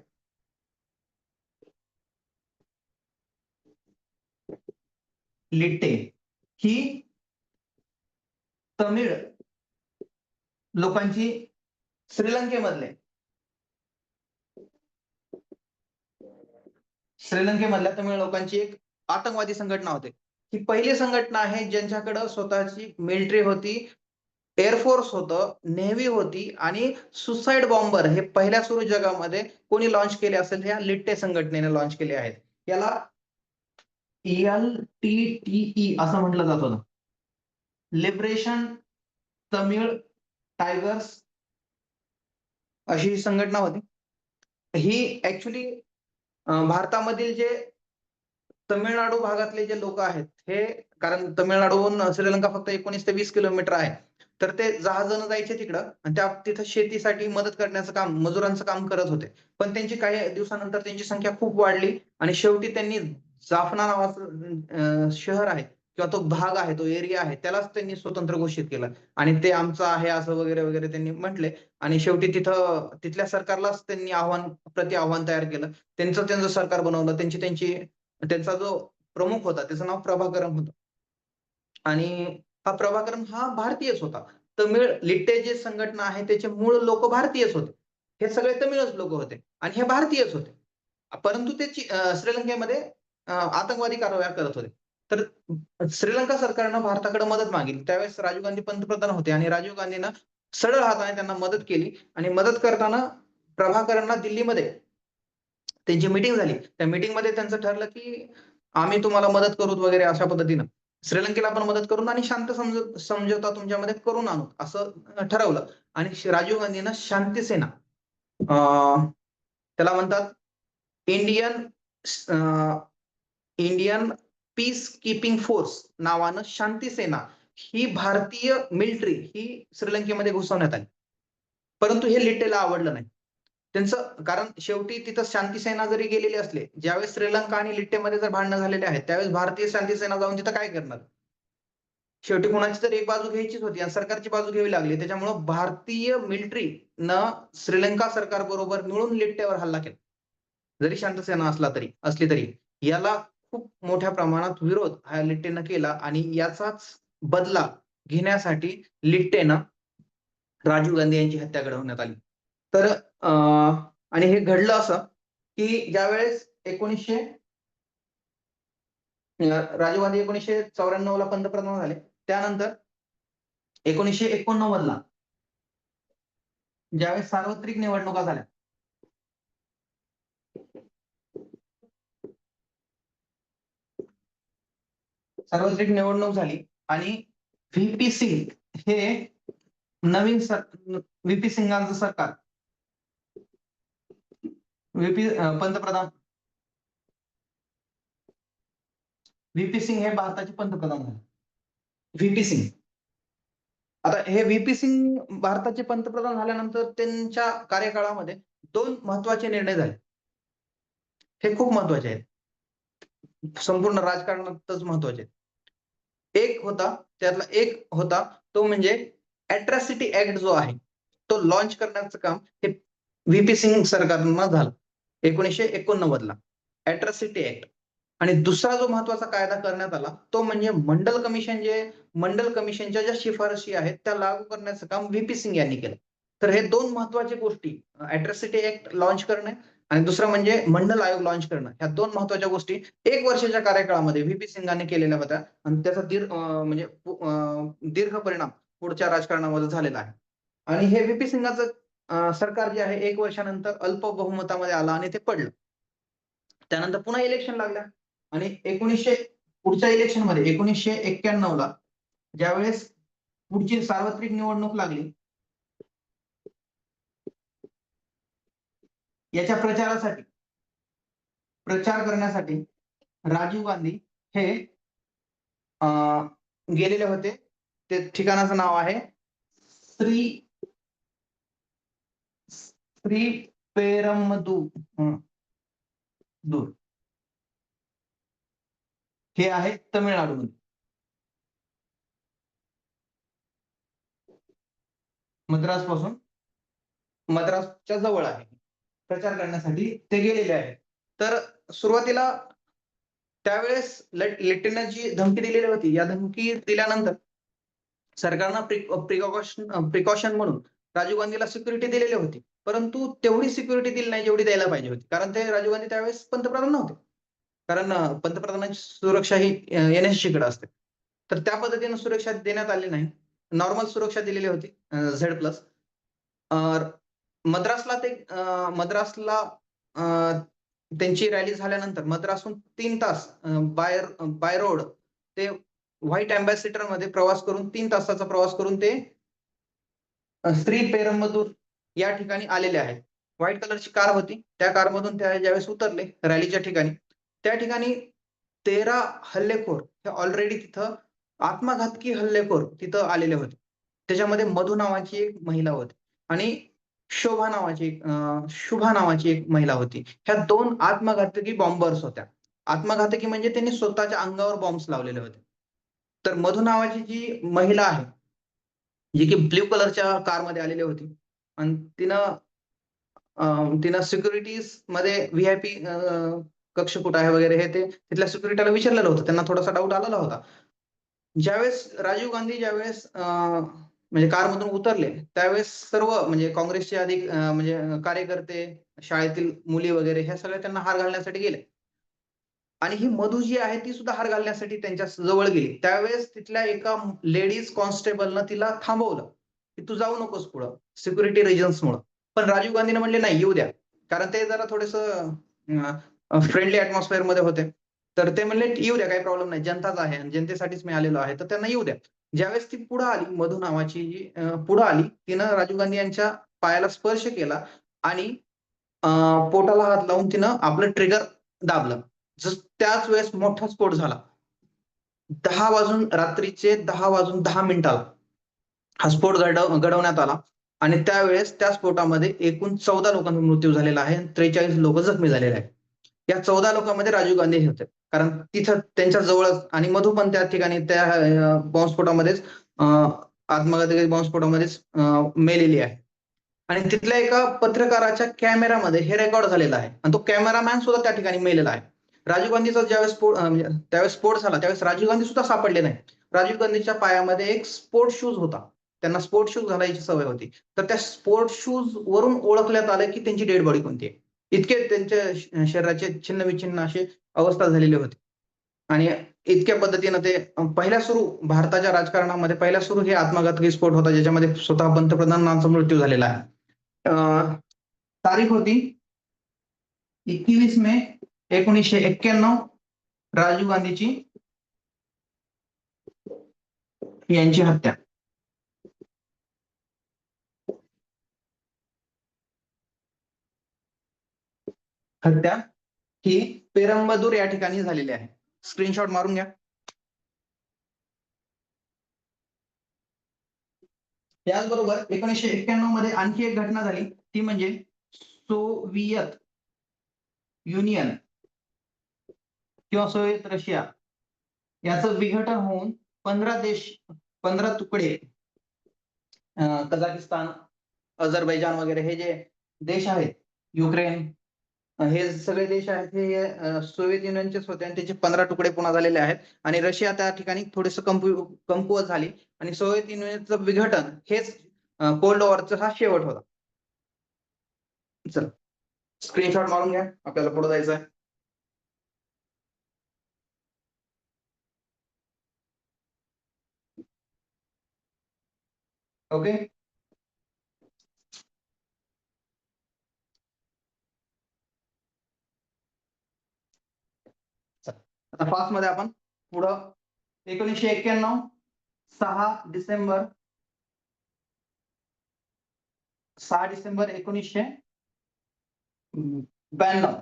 लिट्टे ही तमिळ लोकांची श्रीलंकेमधले श्रीलंकेमधल्या तमिळ लोकांची एक आतंकवादी संघटना होती. ही पहिली संघटना आहे ज्यांच्याकडे स्वतःची मिलिटरी होती, एअरफोर्स होतं, नेव्ही होती आणि सुसाईड बॉम्बर हे पहिल्या सुरू जगामध्ये कोणी लॉन्च केले असेल, ह्या लिट्टे संघटनेने लॉन्च केले आहेत. याला LTTE असं म्हटलं जात होतं. लिबरेशन तमिळ टायगर्स अशी ही संघटना होती. ही ऍक्च्युली भारतामधील जे तमिळनाडू भागातले जे लोक आहेत, हे कारण तमिळनाडूहून श्रीलंका फक्त 19 ते 20 किलोमीटर आहे. तर ते जहाजानं जायचे तिकडं आणि तिथं शेतीसाठी मदत करण्याचं काम, मजुरांचं काम करत होते. पण त्यांची काही दिवसानंतर त्यांची संख्या खूप वाढली आणि शेवटी त्यांनी जाफना नावाचं शहर आहे किंवा तो भाग आहे, तो एरिया आहे, त्यालाच त्यांनी स्वतंत्र घोषित केलं आणि ते आमचं आहे असं वगैरे, वगैरे त्यांनी म्हटले आणि शेवटी तिथल्या सरकारलाच त्यांनी प्रति-आव्हान तयार केलं. त्यांचं सरकार बनवलं. त्यांचा जो प्रमुख होता त्याचं नाव प्रभाकरन होतं. आणि हा प्रभाकरन हा भारतीयच होता. तमिळ लिट्टे जे संघटना आहे त्याचे मूळ लोक भारतीयच होते. हे सगळे तमिळच लोक होते आणि हे भारतीयच होते. परंतु ते श्रीलंकेमध्ये आतंकवादी कारवाया करत होते. तर श्रीलंका सरकारनं भारताकडे मदत मागितली. त्यावेळेस राजीव गांधी पंतप्रधान होते आणि राजीव गांधीनं सरळ हाताने त्यांना मदत केली आणि मदत करताना प्रभाकरनला दिल्लीमध्ये त्यांची मीटिंग झाली. त्या मीटिंगमध्ये त्यांचं ठरलं, की आम्ही तुम्हाला मदत करू वगैरे अशा पद्धतीनं. श्रीलंकेला पण मदत करून आणि शांत समझोता तुमच्यामध्ये करून आणू असं ठरवलं आणि राजीव गांधीनं शांती सेना त्याला म्हणतात Indian Indian peace keeping force नावानं शांती सेना ही भारतीय मिलिटरी ही श्रीलंकेमध्ये घुसवण्यात आली. परंतु हे लिट्टेला आवडलं नाही. त्यांचं कारण शेवटी तिथं शांती सेना जरी गेलेली असले, ज्यावेळेस श्रीलंका आणि लिट्टेमध्ये जर भांडणं झालेले आहेत, त्यावेळेस भारतीय शांती सेना जाऊन तिथं काय करणार? शेवटी कुणाची तरी एक बाजू घ्यायचीच होती आणि सरकारची बाजू घ्यावी लागली. त्याच्यामुळं भारतीय मिलिटरीनं श्रीलंका सरकारबरोबर मिळून लिट्टेवर हल्ला केला. जरी शांत सेना असली तरी. याला खूप मोठ्या प्रमाणात विरोध हा लिट्टेनं केला आणि याचाच बदला घेण्यासाठी लिट्टेनं राजीव गांधी यांची हत्या घडवण्यात आली. तर आणि हे घडलं असं, की ज्यावेळेस राजीव गांधी 1994 ला पंतप्रधान झाले. त्यानंतर 1989 ला ज्यावेळेस सार्वत्रिक निवडणुका झाल्या, सार्वत्रिक निवडणूक झाली आणि व्ही पी सिंग हे नवीन व्ही पी सिंगांचं सरकार, पंतप्रधान व्ही पी सिंग हे भारताचे पंतप्रधान झाले. व्ही पी सिंग, आता हे व्ही पी सिंग भारताचे पंतप्रधान झाल्यानंतर त्यांच्या कार्यकाळामध्ये 2 महत्वाचे निर्णय झाले. हे खूप महत्वाचे आहेत. संपूर्ण राजकारणातच महत्वाचे आहेत. त्यातला एक होता तो म्हणजे अॅट्रॉसिटी ऍक्ट जो आहे तो लॉन्च करण्याचं काम हे व्ही.पी. सिंग सरकारनं झालं 1989 ला, अॅट्रॉसिटी ऍक्ट. आणि दुसरा जो महत्वाचा कायदा करण्यात आला तो म्हणजे मंडल कमिशनच्या ज्या शिफारशी आहेत त्या लागू करण्याचं काम व्ही.पी. सिंग यांनी केलं. तर हे 2 महत्वाच्या गोष्टी, अॅट्रॉसिटी ऍक्ट लॉन्च करणे आणि दुसरं म्हणजे मंडल आयोग लॉन्च करणं, ह्या 2 महत्वाच्या गोष्टी 1 वर्षाच्या कार्यकाळामध्ये व्ही.पी. सिंगांनी केलेल्या होत्या आणि त्याचा दीर्घ परिणाम पुढच्या राजकारणामध्ये झालेला आहे. आणि हे व्ही.पी. सिंगाचं सरकार जे आहे 1 वर्षानंतर अल्प बहुमतामध्ये आलं आणि ते पडलं. त्यानंतर पुन्हा इलेक्शन लागल्या आणि पुढच्या इलेक्शनमध्ये 1991 ला ज्यावेळेस पुढची सार्वत्रिक निवडणूक लागली, याच्या प्रचार करण्यासाठी राजीव गांधी हे गेलेले होते. ते ठिकाणाचं नाव आहे श्रीपेरंबदूर. हे आहे तमिळनाडूमध्ये. मद्रासच्या जवळ आहे. प्रचार करण्यासाठी ते गेलेले आहेत. तर सुरुवातीला त्यावेळेस लेफ्टनंट जी धमकी दिलेली होती, या धमकी दिल्यानंतर सरकारनं प्रिकॉशन म्हणून राजीव गांधीला सिक्युरिटी दिलेली होती. परंतु तेवढी सिक्युरिटी दिली नाही जेवढी द्यायला पाहिजे होती. कारण ते राजीव गांधी त्यावेळेस पंतप्रधान नव्हते. कारण पंतप्रधानांची सुरक्षा ही NSG-कडे असते. तर त्या पद्धतीने सुरक्षा देण्यात आली नाही. नॉर्मल सुरक्षा दिलेली होती Z+. मद्रासला त्यांची रॅली झाल्यानंतर मद्रासहून 3 तास बाय रोड ते व्हाईट अँबॅसिडर मध्ये प्रवास करून 3 तासाचा प्रवास करून ते श्रीपेरंबदूर या ठिकाणी आलेले आहेत. व्हाईट कलरची कार होती. त्या कारमधून त्या ज्यावेळेस उतरले रॅलीच्या ठिकाणी, त्या ठिकाणी 13 हल्लेखोर हे ऑलरेडी तिथं आत्मघातकी हल्लेखोर तिथं आलेले होते. त्याच्यामध्ये मधू नावाची एक महिला होती आणि शुभा नावाची एक महिला होती. ह्या 2 आत्मघातकी बॉम्बर्स होत्या. आत्मघातकी म्हणजे त्यांनी स्वतःच्या अंगावर बॉम्ब्स लावलेले होते. तर मधू नावाची जी महिला आहे, जी की ब्ल्यू कलरच्या कारमध्ये आलेली होती आणि तिनं सिक्युरिटीज मध्ये व्हीआयपी कक्ष कुठं आहे वगैरे हे ते तिथल्या सिक्युरिटीला विचारलेलं होतं. त्यांना थोडासा डाऊट आलेला होता. ज्यावेळेस राजीव गांधी म्हणजे कारमधून उतरले त्यावेळेस सर्व म्हणजे काँग्रेसचे म्हणजे कार्यकर्ते, शाळेतील मुली वगैरे ह्या सगळ्या त्यांना हार घालण्यासाठी गेले. आणि ही मधू जी आहे ती सुद्धा हार घालण्यासाठी त्यांच्या जवळ गेली. त्यावेळेस तिथल्या एका लेडीज कॉन्स्टेबलनं तिला थांबवलं, की तू जाऊ नकोस पुढं सिक्युरिटी रिजन्समुळं. पण राजीव गांधीने म्हणले नाही, येऊ द्या. कारण ते जरा थोडंसं फ्रेंडली ऍटमॉस्फिअर मध्ये होते. तर ते म्हणले येऊ द्या, काही प्रॉब्लेम नाही, जनताच आहे आणि जनतेसाठीच मी आलेलो आहे, तर त्यांना येऊ द्या. ज्यावेळेस ती पुढे आली, मधू नावाची जी पुढे आली, तिनं राजीव गांधी यांच्या पायाला स्पर्श केला आणि पोटाला हात लावून तिनं आपलं ट्रिगर दाबलं. त्याच वेळेस मोठा स्फोट झाला. रात्रीचे 10:10 हा स्फोट घडवण्यात आला आणि त्यावेळेस त्या स्फोटामध्ये एकूण 14 लोकांचा मृत्यू झालेला आहे, 43 लोक जखमी झालेले आहेत. या 14 लोकांमध्ये राजीव गांधी हे होते. कारण तिथं त्यांच्या जवळच आणि मधू पण त्या ठिकाणी त्या बॉम्बस्फोटामध्येच आत्मघातकी बॉम्बस्फोटामध्येच मेलेली आहे. आणि तिथल्या एका पत्रकाराच्या कॅमेरामध्ये हे रेकॉर्ड झालेलं आहे आणि तो कॅमेरामॅन सुद्धा त्या ठिकाणी मेलेला आहे. राजीव गांधीचा त्यावेळेस स्फोट झाला त्यावेळेस राजीव गांधी सुद्धा सापडले नाही. राजीव गांधीच्या पायामध्ये एक स्पोर्ट शूज होता. त्यांना स्पोर्ट शूज घालायची सवय होती. तर त्या स्पोर्ट शूज वरून ओळखण्यात आलं की त्यांची डेड बॉडी कोणती आहे. इतके त्यांच्या शरीराचे छिन्न विछिन्न अशी अवस्था झालेली होती. आणि इतक्या पद्धतीनं ते पहिल्या सुरू भारताच्या राजकारणामध्ये पहिल्या सुरू हे आत्मघातकी स्फोट होता, ज्याच्यामध्ये स्वतः पंतप्रधानांचा मृत्यू झालेला आहे. तारीख होती 21 मे 1991, राजीव गांधीची यांची हत्या. हत्या ही पेरंबदूर या ठिकाणी झालेली आहे. स्क्रीनशॉट मारून घ्या. याचबरोबर 1991 मध्ये आणखी एक घटना झाली, ती म्हणजे सोव्हिएत युनियन किंवा सोव्हिएत रशिया याचं विघटन होऊन 15 तुकडे कझाकिस्तान, अझरबैजान वगैरे हे जे देश आहेत, युक्रेन, हे सगळे देश आहेत हे सोव्हिएत युनियनचेच होते आणि त्याचे 15 तुकडे पुन्हा झालेले आहेत आणि रशिया त्या ठिकाणी थोडेस कमकुवत झाली आणि सोव्हिएत युनियनचं विघटन हेच कोल्ड वॉरचा हा शेवट होता. चला स्क्रीनशॉट मारून घ्या, आपल्याला पुढे जायचं आहे. ओके, आता फास्ट मध्ये आपण पुढं 1991 6 डिसेंबर 1992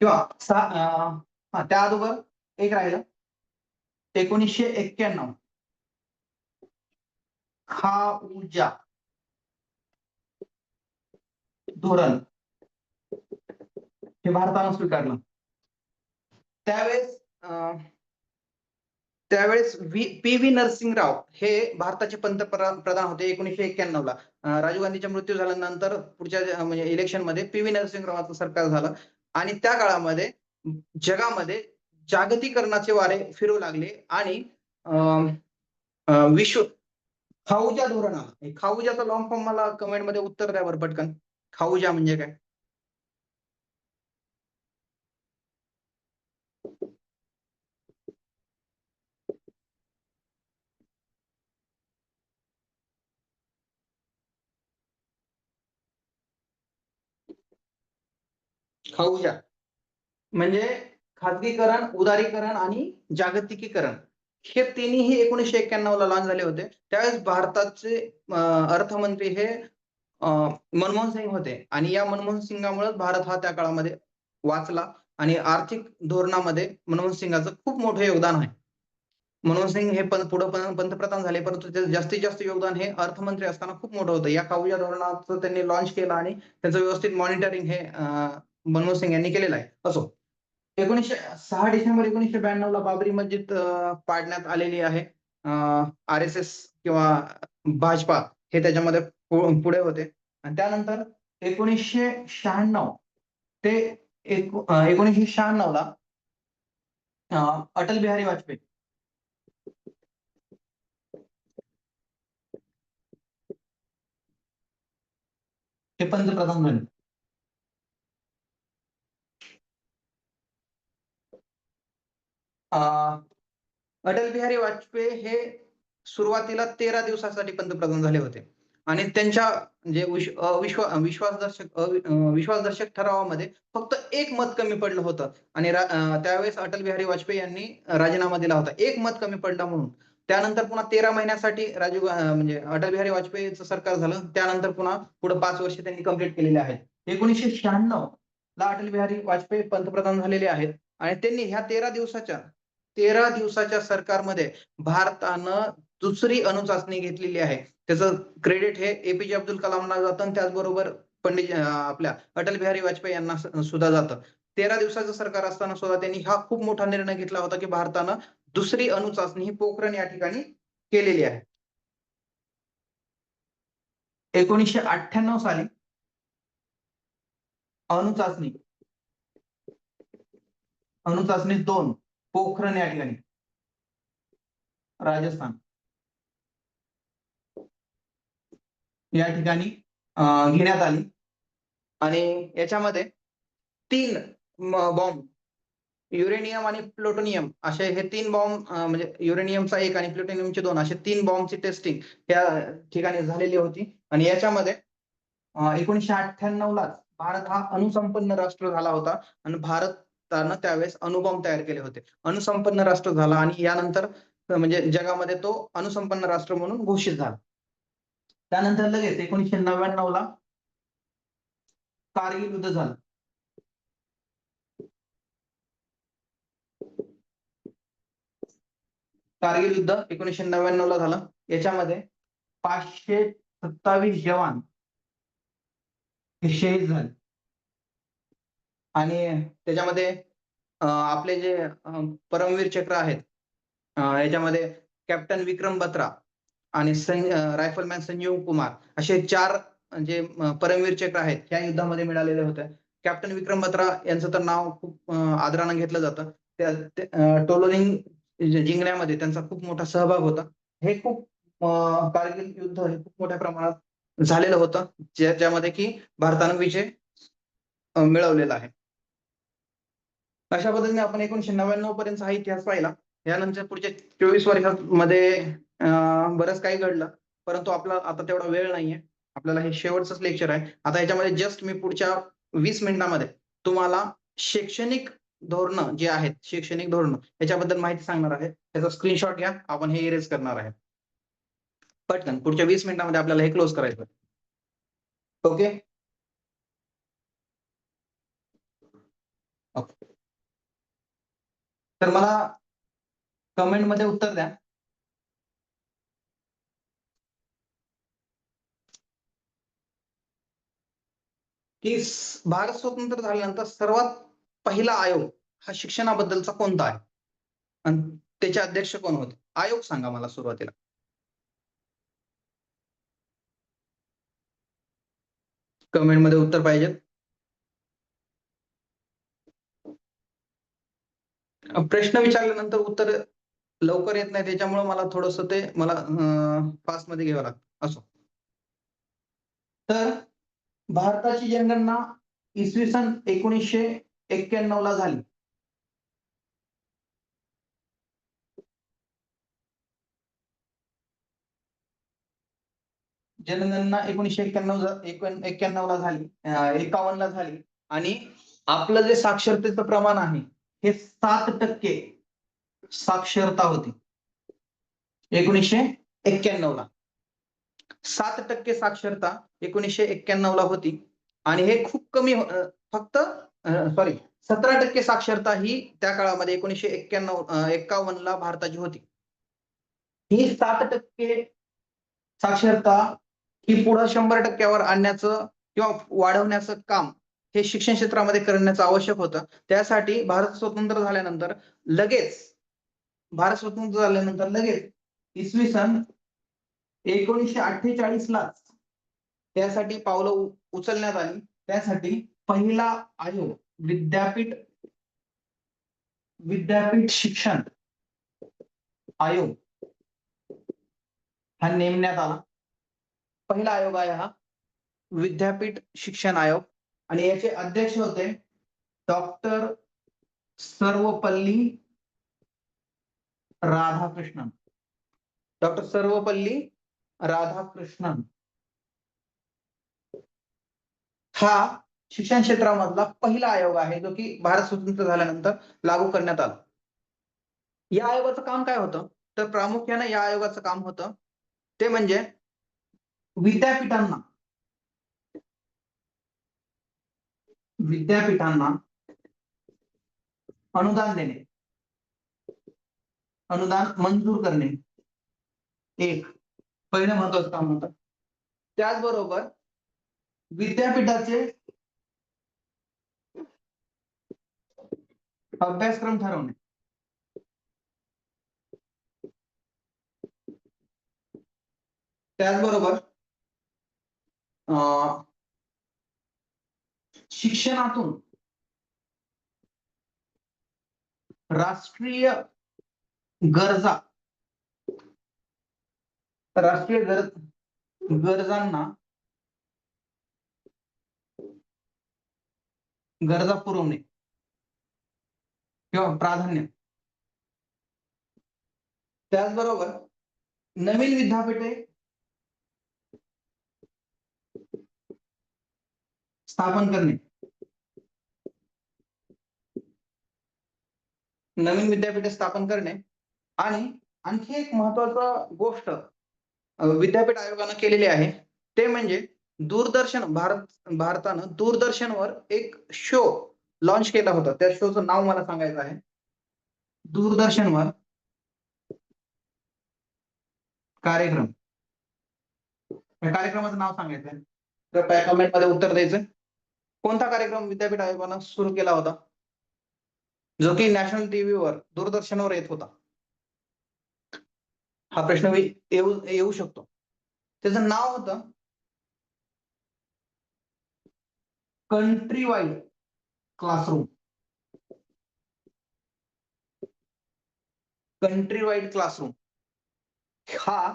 किंवा त्या अगोदर एक राहिलं 1991 खाऊजा धोरण हे भारतानं स्वीकारलं. त्यावेळेस पी व्ही नरसिंहराव हे भारताचे पंतप्रधान होते 1991 ला. राजीव गांधीचा मृत्यू झाल्यानंतर पुढच्या म्हणजे इलेक्शन मध्ये पी व्ही नरसिंहरावांचं सरकार झालं आणि त्या काळामध्ये जगामध्ये जागतिकीकरणाचे वारे फिरू लागले आणि विश्व खाऊजा धोरण आलं. खाऊजाचा लॉंग फॉर्म मला कमेंट मध्ये उत्तर द्या बरं पटकन. खाऊजा म्हणजे काय? खाऊजा म्हणजे खाजगीकरण, उदारीकरण आणि जागतिकीकरण हे तिन्ही 1991 ला लॉन्च झाले होते. त्यावेळेस भारताचे अर्थमंत्री हे मनमोहन सिंग होते आणि या मनमोहन सिंगामुळेच भारत हा त्या काळामध्ये वाचला आणि आर्थिक धोरणामध्ये मनमोहन सिंगाचं खूप मोठं योगदान आहे. मनमोहन सिंग हे पुढे पंतप्रधान झाले, परंतु ते जास्तीत जास्त योगदान हे अर्थमंत्री असताना खूप मोठं होतं. या खाऊजा धोरणाचं त्यांनी लॉन्च केलं आणि त्याचं व्यवस्थित मॉनिटरिंग हे मनमोहन सिंग यांनी केलेलं आहे. असो, 6 डिसेंबर 1992 ला बाबरी मस्जिद पाडण्यात आलेली आहे. RSS किंवा भाजपा हे त्याच्यामध्ये पुढे होते आणि त्यानंतर 1996 ते 1996 ला अटल बिहारी वाजपेयी हे पंतप्रधान झाले. अटल बिहारी वाजपेयी हे सुरुवातीला 13 दिवसासाठी पंतप्रधान झाले होते आणि त्यांच्या जे विश्वासदर्शक ठरावामध्ये फक्त एक मत कमी पडलं होतं आणि त्यावेळेस अटल बिहारी वाजपेयी यांनी राजीनामा दिला होता एक मत कमी पडला म्हणून. त्यानंतर पुन्हा 13 महिन्यासाठी म्हणजे अटल बिहारी वाजपेयीचं सरकार झालं. त्यानंतर पुन्हा पुढे 5 वर्ष त्यांनी कंप्लीट केलेले आहेत. 1996 ला अटल बिहारी वाजपेयी पंतप्रधान झालेले आहेत आणि त्यांनी ह्या 13 दिवसाच्या सरकारमध्ये भारतानं दुसरी अणुचाचणी घेतलेली आहे. त्याचं क्रेडिट हे एपीजे अब्दुल कलामना जातं आणि त्याचबरोबर आपल्या अटल बिहारी वाजपेयी यांना सुद्धा जातं. 13 दिवसाचं सरकार असताना सुद्धा त्यांनी हा खूप मोठा निर्णय घेतला होता की भारतानं दुसरी अणुचाचणी ही पोखरण या ठिकाणी केलेली आहे. 1998 साली अणुचाचणी 2 पोखरण या ठिकाणी राजस्थान या ठिकाणी घेण्यात आली आणि याच्यामध्ये 3 बॉम्ब युरेनियम आणि प्लुटोनियम असे हे 3 बॉम्ब म्हणजे युरेनियमचा 1 आणि प्लुटोनियमचे 2 असे 3 बॉम्बची टेस्टिंग या ठिकाणी झालेली होती. आणि याच्यामध्ये 1998 लाच भारत हा अणुसंपन्न राष्ट्र झाला होता आणि भारतानं त्यावेळेस अणुबॉम्ब तयार केले होते. अणुसंपन्न राष्ट्र झाला आणि यानंतर म्हणजे जगामध्ये तो अणुसंपन्न राष्ट्र म्हणून घोषित झाला. त्यानंतर लगेच 1999 ला कारगिल युद्ध झालं. कारगिल युद्ध 1999 ला झालं. याच्यामध्ये 527 जवान हे शहीद झाले आणि त्याच्यामध्ये आपले जे परमवीर चक्र आहेत याच्यामध्ये कॅप्टन विक्रम बत्रा आणि रायफलमॅन संजीव कुमार असे 4 जे परमवीर चक्र आहेत या युद्धामध्ये मिळालेले होते. कॅप्टन विक्रम बत्रा यांचं तर नाव खूप आदरानं घेतलं जातं. टोलोलिंग जिंकण्यामध्ये त्यांचा खूप मोठा सहभाग होता. हे खूप कारगिल युद्ध हे खूप मोठ्या प्रमाणात झालेलं होतं, ज्यामध्ये की भारतानं विजय मिळवलेला आहे. अशा पद्धतीने आपण 1999 पर्यंतचा हा इतिहास पाहिला. यानंतर पुढच्या 24 वर्षांमध्ये बरंच काही घडलं, परंतु आपला आता तेवढा वेळ नाहीये. आपल्याला हे शेवटचंच लेक्चर आहे. आता याच्यामध्ये जस्ट मी पुढच्या 20 मिनिटांमध्ये तुम्हाला शैक्षणिक धोरणं जे आहेत, शैक्षणिक धोरणं याच्याबद्दल माहिती सांगणार आहे. त्याचा स्क्रीनशॉट घ्या. आपण हे इरेज करणार आहे. पटकन पुढच्या 20 मिनिटांमध्ये आपल्याला हे क्लोज करायचं. ओके? ओके. तर मला कमेंटमध्ये उत्तर द्या. की भारत स्वतंत्र झाल्यानंतर सर्वात पहिला आयोग हा शिक्षणाबद्दलचा कोणता आहे आणि त्याचे अध्यक्ष कोण होते? आयोग सांगा मला सुरुवातीला. कमेंटमध्ये उत्तर पाहिजे. प्रश्न विचारल्यानंतर उत्तर लवकर येत नाही, त्याच्यामुळे मला थोडंसं ते मला फास्ट मध्ये घ्यावं लागतं. असो. तर भारताची जनगणना इसवी सन 1991 ला झाली. जनगणना 1991 ला झाली, 51 ला झाली आणि आपलं जे साक्षरतेचं प्रमाण आहे हे 7% साक्षरता होती 1991 ला. 7% साक्षरता 1991 ला होती आणि हे खूप कमी फक्त सॉरी 17% साक्षरता ही त्या काळामध्ये 1951 ला भारताची होती. ही 7% साक्षरता ही पुढे 100% आणण्याचं किंवा वाढवण्याचं काम हे शिक्षण क्षेत्रामध्ये करण्याचं आवश्यक होतं. त्यासाठी भारत स्वतंत्र झाल्यानंतर लगेच इसवी सन 1948 लाच त्यासाठी पावलं उचलण्यात आली. त्यासाठी पहिला आयोग विद्यापीठ शिक्षण आयोग हा नेमण्यात आला. पहिला आयोग आहे हा विद्यापीठ शिक्षण आयोग आणि याचे अध्यक्ष होते डॉक्टर सर्वपल्ली राधाकृष्णन. डॉक्टर सर्वपल्ली राधाकृष्णन हा शिक्षण क्षेत्रामधला पहिला आयोग आहे जो की भारत स्वतंत्र झाल्यानंतर लागू करण्यात आला. या आयोगाचं काम काय होतं? तर प्रामुख्याने या आयोगाचं काम होतं ते म्हणजे विद्यापीठांना अनुदान देणे, अनुदान मंजूर करणे एक पहिलं महत्वाचं काम होतं. त्याचबरोबर विद्यापीठाचे अभ्यासक्रम ठरवणे. त्याचबरोबर शिक्षणातून राष्ट्रीय गरजा पुरवणे किंवा प्राधान्य. त्याचबरोबर नवीन विद्यापीठे स्थापन करणे. नवीन विद्यापीठे स्थापन करणे आणि आणखी एक महत्वाचा गोष्ट विद्यापीठ आयोगानं केलेली आहे ते म्हणजे दूरदर्शन भारतानं दूरदर्शनवर एक शो लॉन्च केला होता. त्या शोचं नाव मला सांगायचं आहे. दूरदर्शनवर कार्यक्रम. या कार्यक्रमाचं नाव सांगायचं आहे. तर कमेंट मध्ये उत्तर द्यायचं. कोणता कार्यक्रम विद्यापीठ आयोगानं सुरू केला होता जो की नॅशनल टीव्हीवर दूरदर्शनवर येत होता? हा प्रश्न येऊ शकतो. त्याचं नाव होतं country wide classroom. Country wide classroom हा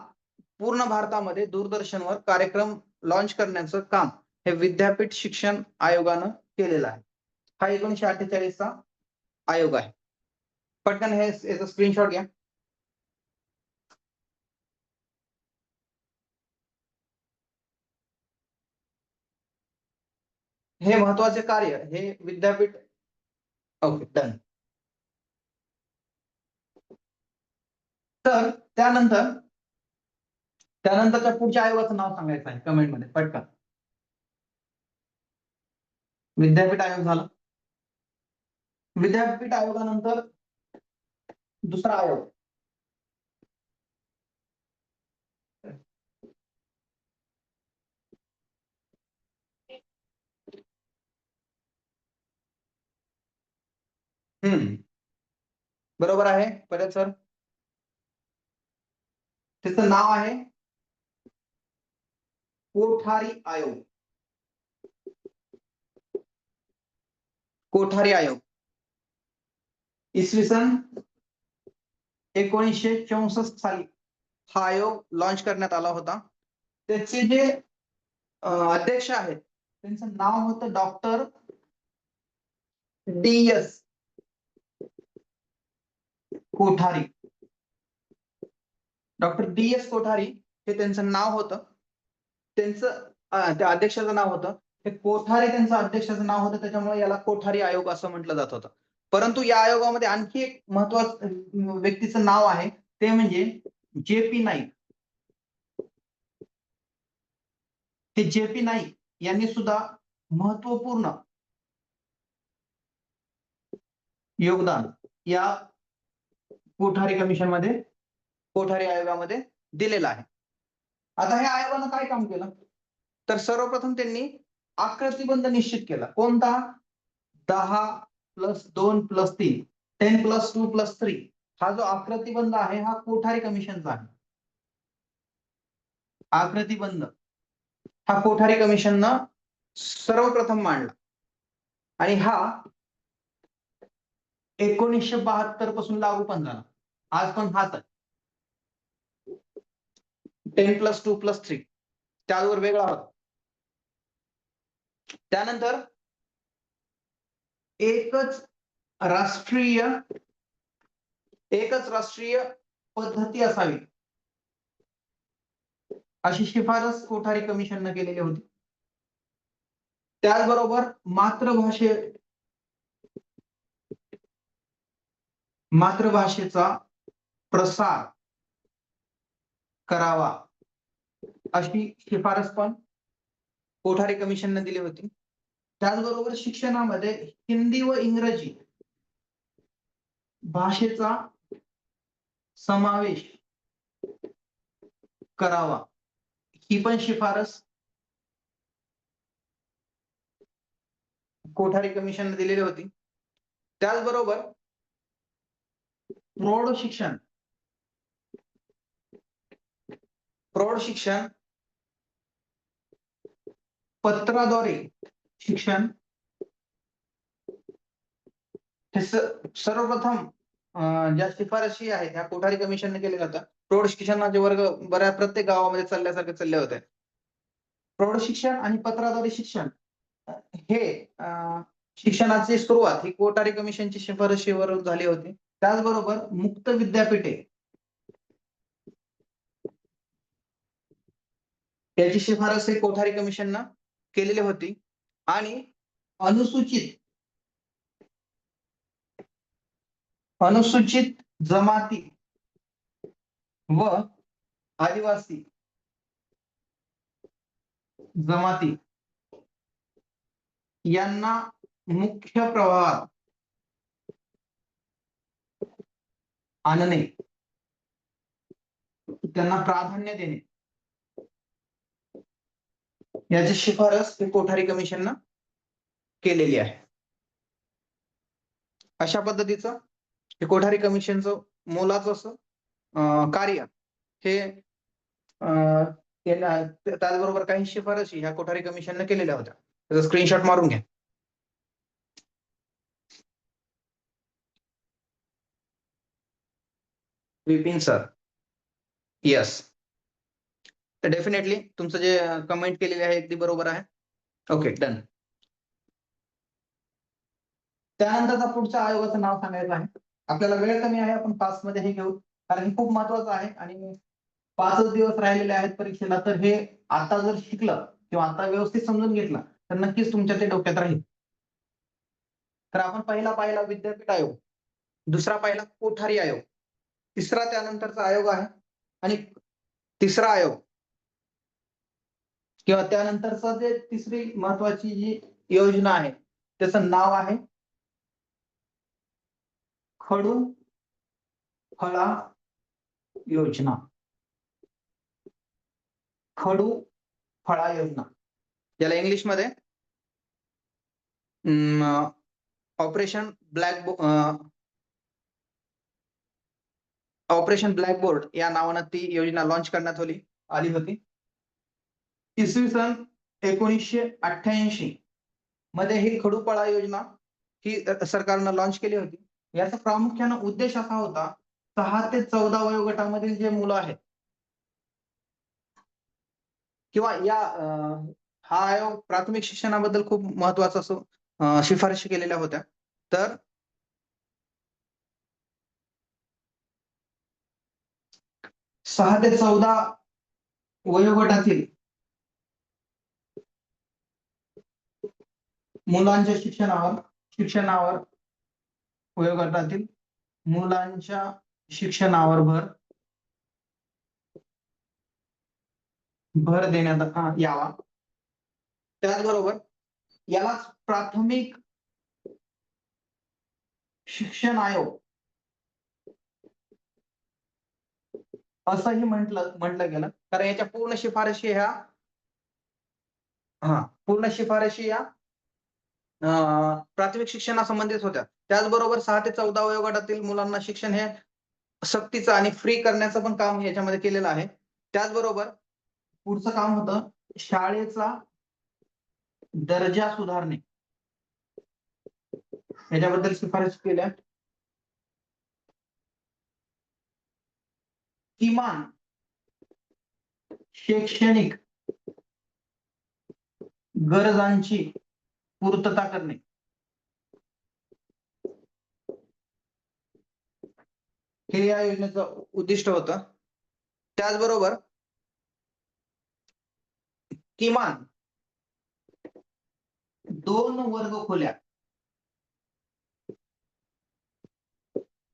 पूर्ण भारतामध्ये दूरदर्शनवर कार्यक्रम लॉन्च करण्याचं काम हे विद्यापीठ शिक्षण आयोगानं केलेलं आहे. हा 1948 चा आयोग आहे. पटकन याचा स्क्रीनशॉट घ्या. हे महत्वाचे कार्य हे विद्यापीठ. Okay, done. तर त्यानंतरच्या पुढच्या आयोगाचं नाव सांगायचं आहे कमेंट मध्ये पटकन. विद्यापीठ आयोग झाला. विद्यापीठ आयोगानंतर दुसरा आयोग बरोबर आहे परत सर. त्याचं नाव आहे कोठारी आयोग. कोठारी आयोग इसवी सन 1964 साली हा आयोग लॉन्च करण्यात आला होता. त्याचे जे अध्यक्ष आहेत त्यांचं नाव होतं doctor DS Kothari. Doctor DS Kothari हे त्यांचं नाव होतं. त्यांचं त्या अध्यक्षाचं नाव होतं हे कोठारी. त्यांचं अध्यक्षाचं नाव होतं त्याच्यामुळे याला कोठारी आयोग असं म्हटलं जात होतं. परंतु या आयोगामध्ये आणखी एक महत्वाचं व्यक्तीचं नाव आहे ते म्हणजे JP नाईक. हे JP नाईक यांनी सुद्धा महत्वपूर्ण योगदान या कोठारी कमिशन मध्ये कोठारी आयोगामध्ये दिलेलं आहे. आता ह्या आयोगानं काय काम केलं तर सर्वप्रथम त्यांनी आकृतिबंध निश्चित केला. कोणता? 10+2+3 10+2+3 हा जो आकृतिबंध आहे हा कोठारी कमिशनचा आहे. आकृतिबंध हा कोठारी कमिशननं सर्वप्रथम मांडला आणि हा 1972 पासून लागू पण झाला. आज पण हाच आहे. 10+2+3 त्यावर वेगळा होता. त्यानंतर एकच राष्ट्रीय पद्धती असावी अशी शिफारस कोठारी कमिशननं केलेली होती. त्याचबरोबर मातृभाषेचा प्रसार करावा अशी शिफारस पण कोठारी कमिशनने दिली होती. त्याचबरोबर शिक्षणामध्ये हिंदी व इंग्रजी भाषेचा समावेश करावा ही पण शिफारस कोठारी कमिशनने दिलेली होती. त्याचबरोबर प्रौढ शिक्षण पत्राद्वारे शिक्षण हे सर्वप्रथम ज्या शिफारशी आहेत त्या कोठारी कमिशनने केल्या जातात. प्रौढ शिक्षणाचे वर्ग प्रत्येक गावामध्ये चालल्यासारखे चालले होते. प्रौढ शिक्षण आणि पत्राद्वारे शिक्षण हे शिक्षणाची सुरुवात ही कोठारी कमिशनची शिफारशीवरून झाली होती. त्याचबरोबर मुक्त विद्यापीठे याची शिफारस ही कोठारी कमिशननं केलेली होती आणि अनुसूचित अनुसूचित जमाती व आदिवासी जमाती यांना मुख्य प्रवाहात आणणे, त्यांना प्राधान्य देणे याची शिफारस ही कोठारी कमिशननं केलेली आहे. अशा पद्धतीचं हे कोठारी कमिशनचं मोलाचं असं कार्य हे त्याचबरोबर काही शिफारशी ह्या कोठारी कमिशननं केलेल्या होत्या. त्याचा स्क्रीनशॉट मारून घ्या. विपिन सर, यस, तर डेफिनेटली तुमचं जे कमेंट केलेले आहे अगदी बरोबर आहे. Okay, done. त्यानंतरचा पुढच्या आयोगाचं नाव सांगायचं आहे. आपल्याला वेळ कमी आहे, आपण 5 मध्ये हे घेऊ, कारण खूप महत्वाचं आहे आणि 5च दिवस राहिलेले आहेत परीक्षेला. तर हे आता जर शिकलं किंवा आता व्यवस्थित समजून घेतलं तर नक्कीच तुमच्या ते डोक्यात राहील. तर आपण पहिला पाहिला विद्यापीठ आयोग, दुसरा पाहिला कोठारी आयोग, तिसरा त्यानंतरचा आयोग आहे आणि तिसरा आयोग किंवा त्यानंतरचं जे तिसरी महत्वाची जी योजना आहे त्याचं नाव आहे खडू फळा योजना. खडू फळा योजना, ज्याला इंग्लिशमध्ये ऑपरेशन ब्लॅकबोर्ड या नावानं ती योजना लॉन्च करण्यात आली होती. इसवी सन 1988 मध्ये ही खडूफळा योजना ही सरकारनं लॉन्च केली होती. याचा प्रामुख्यानं उद्देश असा होता, 6 ते 14 वयोगटामधील जे मुलं आहेत किंवा हा आयोग प्राथमिक शिक्षणाबद्दल खूप महत्वाचं असं शिफारशी केलेल्या होत्या. तर 6 ते 14 वयोगटातील मुलांच्या शिक्षणावर वयोगटातील मुलांच्या शिक्षणावर भर देण्यात यावा. त्याचबरोबर याला प्राथमिक शिक्षण आयोग असंही म्हटलं गेलं, कारण याच्या पूर्ण शिफारशी या प्राथमिक शिक्षणासंबंधित होत्या. त्याचबरोबर 6 ते 14 वयोगटातील मुलांना शिक्षण हे सक्तीचं आणि फ्री करण्याचं पण काम याच्यामध्ये केलेलं आहे. त्याचबरोबर पुढचं काम होतं शाळेचा दर्जा सुधारणे, याच्याबद्दल शिफारस केल्या. किमान शैक्षणिक गरजांची पूर्तता करणे, हे या योजनेचं उद्दिष्ट होतं. त्याचबरोबर किमान 2 वर्गखोल्या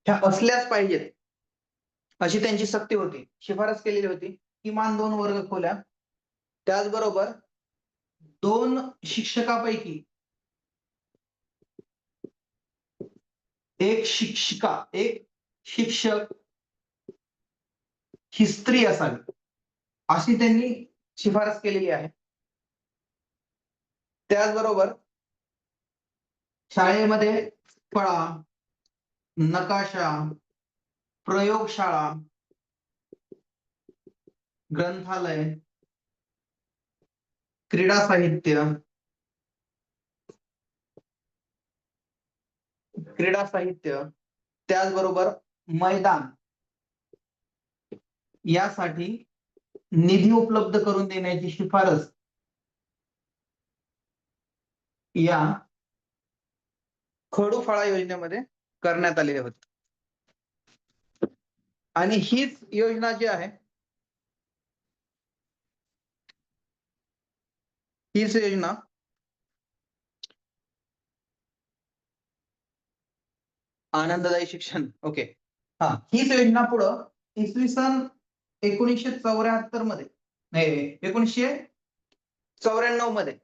ह्या असल्याच पाहिजेत अशी त्यांची सक्ती होती, शिफारस केलेली होती. किमान 2 वर्गखोल्या, त्याचबरोबर 2 शिक्षकापैकी 1 शिक्षिका, 1 शिक्षक ही स्त्री असावी अशी त्यांनी शिफारस केलेली आहे. त्याचबरोबर शाळेमध्ये फळा, नकाशा, प्रयोगशाळा, ग्रंथालय, क्रीडा साहित्य, त्याचबरोबर मैदान यासाठी निधी उपलब्ध करून देण्याची शिफारस या खडूफाळा योजनेमध्ये करण्यात आलेले होते. आणि हीच योजना जी आहे, हीच योजना आनंददायी शिक्षण, ओके, हा, हीच योजना पुढं इसवी सन 1974 मध्ये, नाही 1994 मध्ये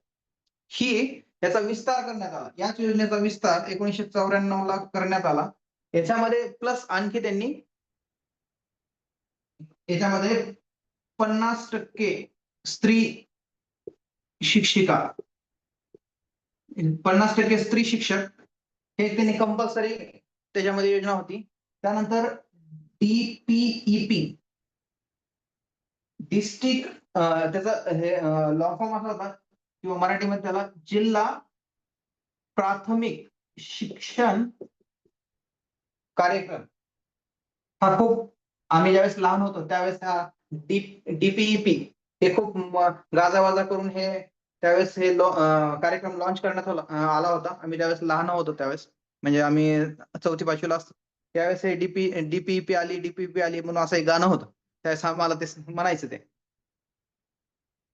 ही याचा विस्तार करण्यात आला. याच योजनेचा विस्तार 1994 ला करण्यात आला. याच्यामध्ये प्लस आणखी त्यांनी याच्यामध्ये 50% स्त्री शिक्षिका, 50% स्त्री शिक्षक हे त्यांनी कंपल्सरी त्याच्यामध्ये योजना होती. त्यानंतर DPEP, डिस्ट्रिक्ट, त्याचा हे लॉ फॉर्म असा होता किंवा मराठीमध्ये त्याला जिल्हा प्राथमिक शिक्षण कार्यक्रम. हा खूप, आम्ही ज्यावेळेस लहान होतो त्यावेळेस हा DPEP हे खूप गाजावाजा करून हे त्यावेळेस हे कार्यक्रम लॉन्च करण्यात आला होता. आम्ही त्यावेळेस लहान होतो त्यावेळेस, म्हणजे आम्ही 4थी-5वीला असतो त्यावेळेस हे DPEP आली म्हणून असं एक गाणं होतं. त्यावेळेस आम्हाला ते म्हणायचं ते.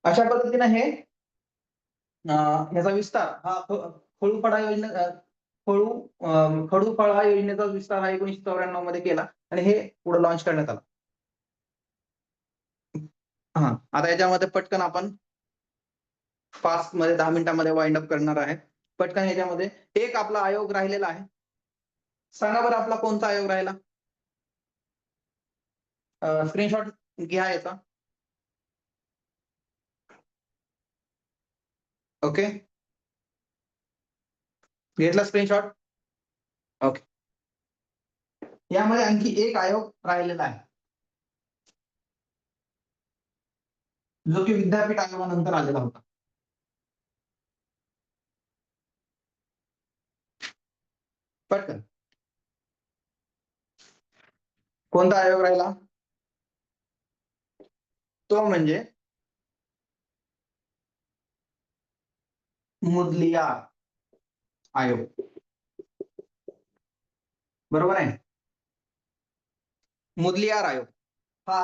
अशा पद्धतीने हे याचा विस्तार हा खडूफाळा योजना, खडूफाळा योजनेचा विस्तार हा 1994 मध्ये केला आणि हे पुढे लॉन्च करण्यात आला. हा, आता याच्यामध्ये पटकन आपण फास्ट मध्ये 10 मिनिटांमध्ये वाइंड अप करणार आहे. पटकन याच्यामध्ये एक आपला आयोग राहिलेला आहे. सांगा बरं आपला कोणता आयोग राहिला? स्क्रीनशॉट घ्या याचा. ओके, घेतला स्क्रीनशॉट? ओके. यामध्ये आणखी एक आयोग राहिलेला आहे, जो की विद्यापीठ आयोगानंतर आलेला होता. पटकन कोणता आयोग राहिला? तो म्हणजे मुदलियार आयोग. बरोबर आहे. मुदलियार आयोग हा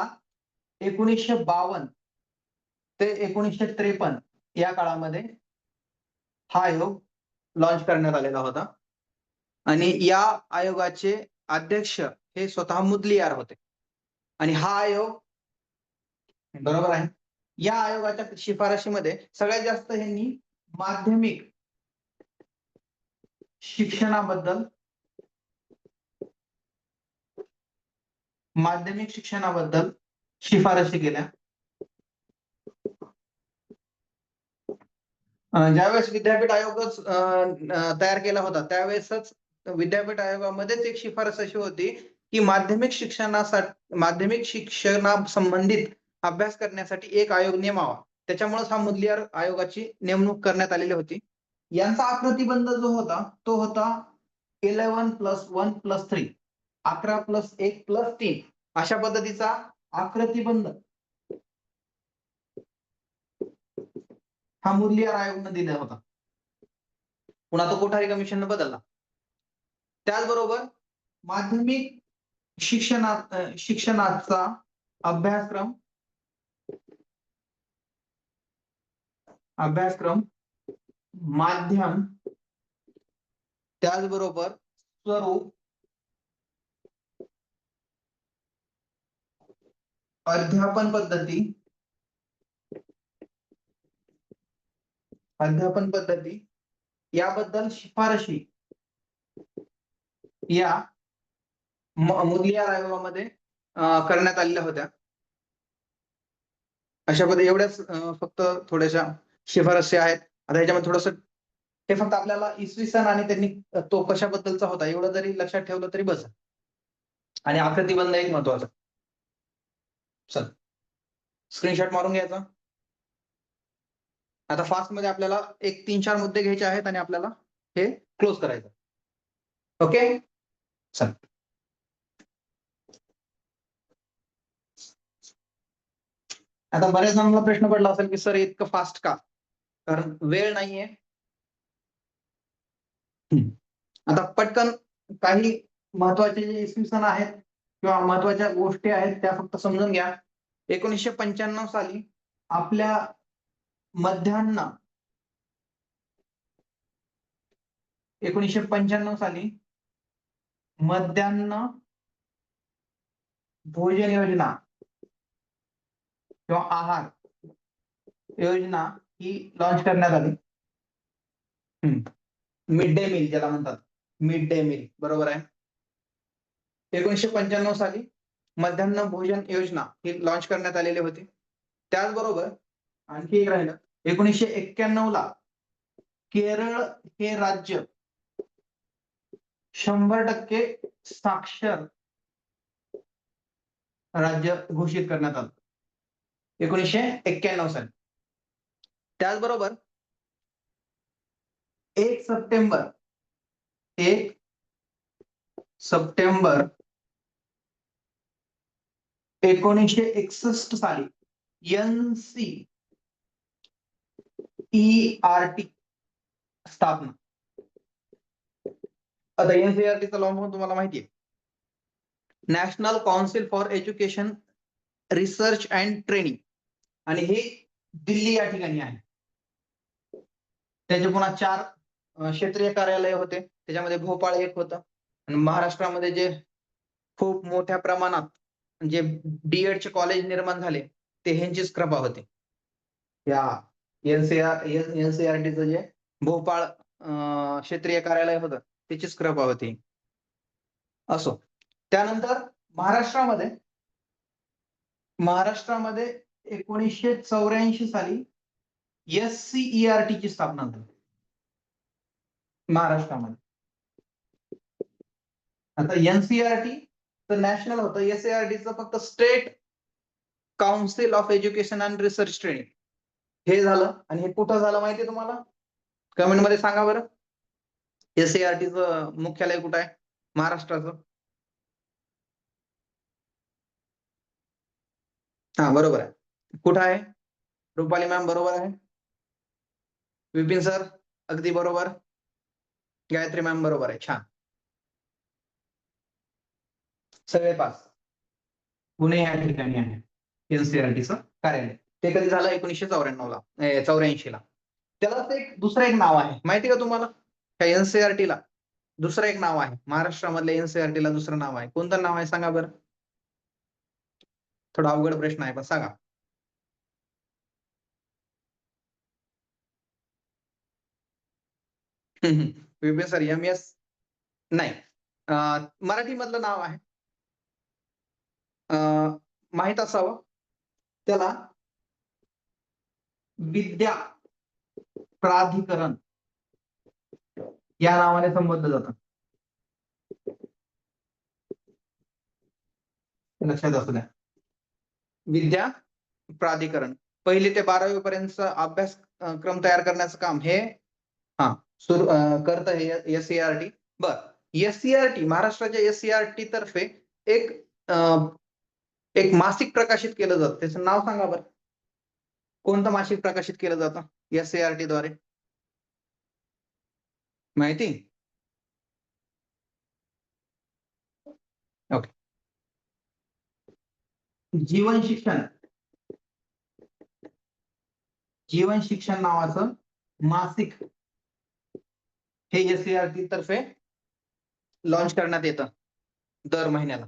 1952 ते 1953 या काळामध्ये हा आयोग लॉन्च करण्यात आलेला होता. आणि या आयोगाचे अध्यक्ष हे स्वतः मुदलियार होते. आणि हा आयोग, बरोबर आहे, या आयोगाच्या शिफारशीमध्ये सगळ्यात जास्त यांनी माध्यमिक शिक्षणाबद्दल शिफारशी केल्या. ज्यावेळेस विद्यापीठ आयोगच तयार केला होता त्यावेळेसच विद्यापीठ आयोगामध्येच एक शिफारस अशी होती की माध्यमिक शिक्षणासंबंधित अभ्यास करण्यासाठी एक आयोग नेमावा. त्याच्यामुळेच हा मुदलियार आयोगाची नेमणूक करण्यात आलेली होती. यांचा आकृतिबंध जो होता तो होता 11+1+3, 11+1+3 अशा पद्धतीचा आकृतिबंध हा मुदलियार आयोगाने दिला होता. पुन्हा तो कोठारी कमिशनने बदलला. त्याचबरोबर माध्यमिक शिक्षणाचा अभ्यासक्रम माध्यम, त्याचबरोबर स्वरूप, अध्यापन पद्धती याबद्दल शिफारशी या मुदलियार आयोगामध्ये करण्यात आलेल्या होत्या. अशा पद्धती एवढ्याच फक्त थोड्याशा शिफारशी आहेत. आता ह्याच्यामध्ये थोडस हे फक्त आपल्याला इसवी सन आणि त्यांनी तो कशाबद्दलचा होता एवढं जरी लक्षात ठेवलं तरी बस. आणि आकृतिबंध एक महत्वाचा. चल स्क्रीनशॉट मारून घ्यायचा. आता फास्ट मध्ये आपल्याला एक 3-4 मुद्दे घ्यायचे आहेत आणि आपल्याला हे क्लोज करायचं. ओके, चल. आता बऱ्याच जणांना प्रश्न पडला असेल की सर इतकं फास्ट का? कारण वेळ नाहीये. आता पटकन काही महत्वाचे जे इसवी सन आहेत किंवा महत्वाच्या गोष्टी आहेत त्या फक्त समजून घ्या. 1995 साली आपल्या मध्यान्ह 1995 साली मध्यान्ह भोजन योजना किंवा आहार योजना ही लॉन्च करण्यात आली. मिड डे मील ज्याला म्हणतात, मिड डे मील, बरोबर आहे. 1995 साली मध्यान्ह भोजन योजना ही लॉन्च करण्यात आलेली होती. त्याचबरोबर आणखी एक राहिलं, 1991 ला केरळ हे राज्य 100% साक्षर राज्य घोषित करण्यात आलं 1991 साली. त्याचबरोबर 1 सप्टेंबर 1961 साली NCERT स्थापना. आता NCERTचा लॉंग फॉर्म तुम्हाला माहिती आहे, national council for education research and training, आणि हे दिल्ली या ठिकाणी आहे. त्याचे पुन्हा 4 क्षेत्रीय कार्यालय होते, त्याच्यामध्ये भोपाळ एक होतं, आणि महाराष्ट्रामध्ये जे खूप मोठ्या प्रमाणात जे डीएडचे कॉलेज निर्माण झाले ते ह्यांचीच कृपा होती. या NCERTचं जे भोपाळ क्षेत्रीय कार्यालय होतं त्याचीच कृपा होती. असो, त्यानंतर महाराष्ट्रामध्ये 1984 साली SCERT ची स्थापना झाली महाराष्ट्रामध्ये. आता NCERT तर नॅशनल होतं, SCERTचं फक्त state council of education and research training हे झालं. आणि हे कुठं झालं माहिती तुम्हाला? कमेंट मध्ये सांगा बरं. SCERTचं मुख्यालय कुठं आहे महाराष्ट्राचं? हा, बरोबर आहे. कुठं आहे? रुपाली मॅम बरोबर आहे. विपिन सर अगदी बरोबर. गायत्री मॅम बरोबर आहे. छान, सगळे पास. पुणे या ठिकाणी आहे NCERTचं कार्यालय. ते कधी झालं? 1984 ला. त्याला एक दुसरं एक नाव आहे माहिती का तुम्हाला? त्या NCERTला दुसरं एक नाव आहे, महाराष्ट्रामधल्या NCERTला दुसरं नाव आहे. कोणतं नाव आहे सांगा बरं? थोडा अवघड प्रश्न आहे पण सांगा. विपिन सर MS नाही, मराठी मधलं नाव आहे, माहित असावं त्याला. विद्या प्राधिकरण या नावाने संबोधलं जातं. लक्षात असू द्या, विद्या प्राधिकरण. 1ली ते 12वी पर्यंतचा अभ्यासक्रम तयार करण्याचं काम हे करतं हे SCERT. बर, SCERT महाराष्ट्राच्या SCERT तर्फे एक मासिक प्रकाशित केलं जातं. त्याचं नाव सांगा बरं. कोणतं मासिक प्रकाशित केलं जातं SCERT द्वारे? माहिती? ओके. जीवन शिक्षण नावाचं मासिक हे SCERT तर्फे लॉन्च करण्यात येतं दर महिन्याला.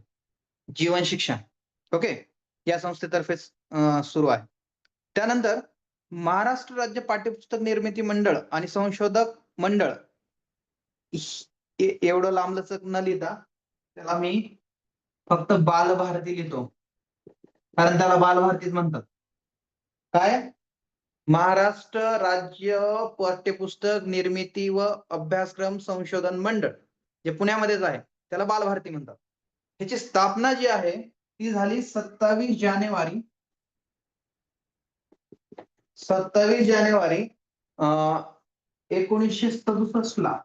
जीवन शिक्षण, ओके, या संस्थेतर्फे सुरू आहे. त्यानंतर महाराष्ट्र राज्य पाठ्यपुस्तक निर्मिती मंडळ आणि संशोधक मंडळ, एवढं लांबलचक न लिहिता त्याला मी फक्त बालभारती लिहितो, कारण त्याला बालभारतीच म्हणतात. काय? महाराष्ट्र राज्य पाठ्यपुस्तक निर्मिती व अभ्यासक्रम संशोधन मंडळ, जे पुण्यामध्येच आहे, त्याला बालभारती म्हणतात. ह्याची स्थापना जी आहे ती झाली 27 जानेवारी 1967 ला.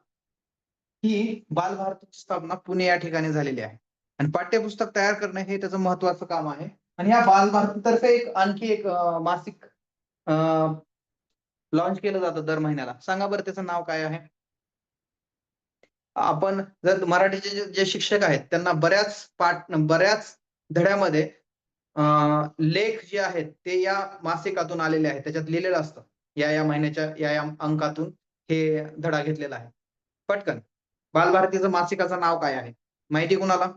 ही बालभारतीची स्थापना पुणे या ठिकाणी झालेली आहे. आणि पाठ्यपुस्तक तयार करणे हे त्याचं महत्वाचं काम आहे. आणि या बालभारतीतर्फे आणखी एक मासिक लॉन्च केलं जातं दर महिन्याला. सांगा बरं त्याचं नाव काय आहे? आपण जर मराठीचे जे शिक्षक आहेत त्यांना बऱ्याच धड्यामध्ये लेख जे आहेत ते या मासिकातून आलेले आहेत. त्याच्यात लिहिलेलं असतं. या महिन्याच्या या अंकातून हे धडा घेतलेला आहे. पटकन. बालभारतीचं मासिकाचं नाव काय आहे? माहिती कुणाला?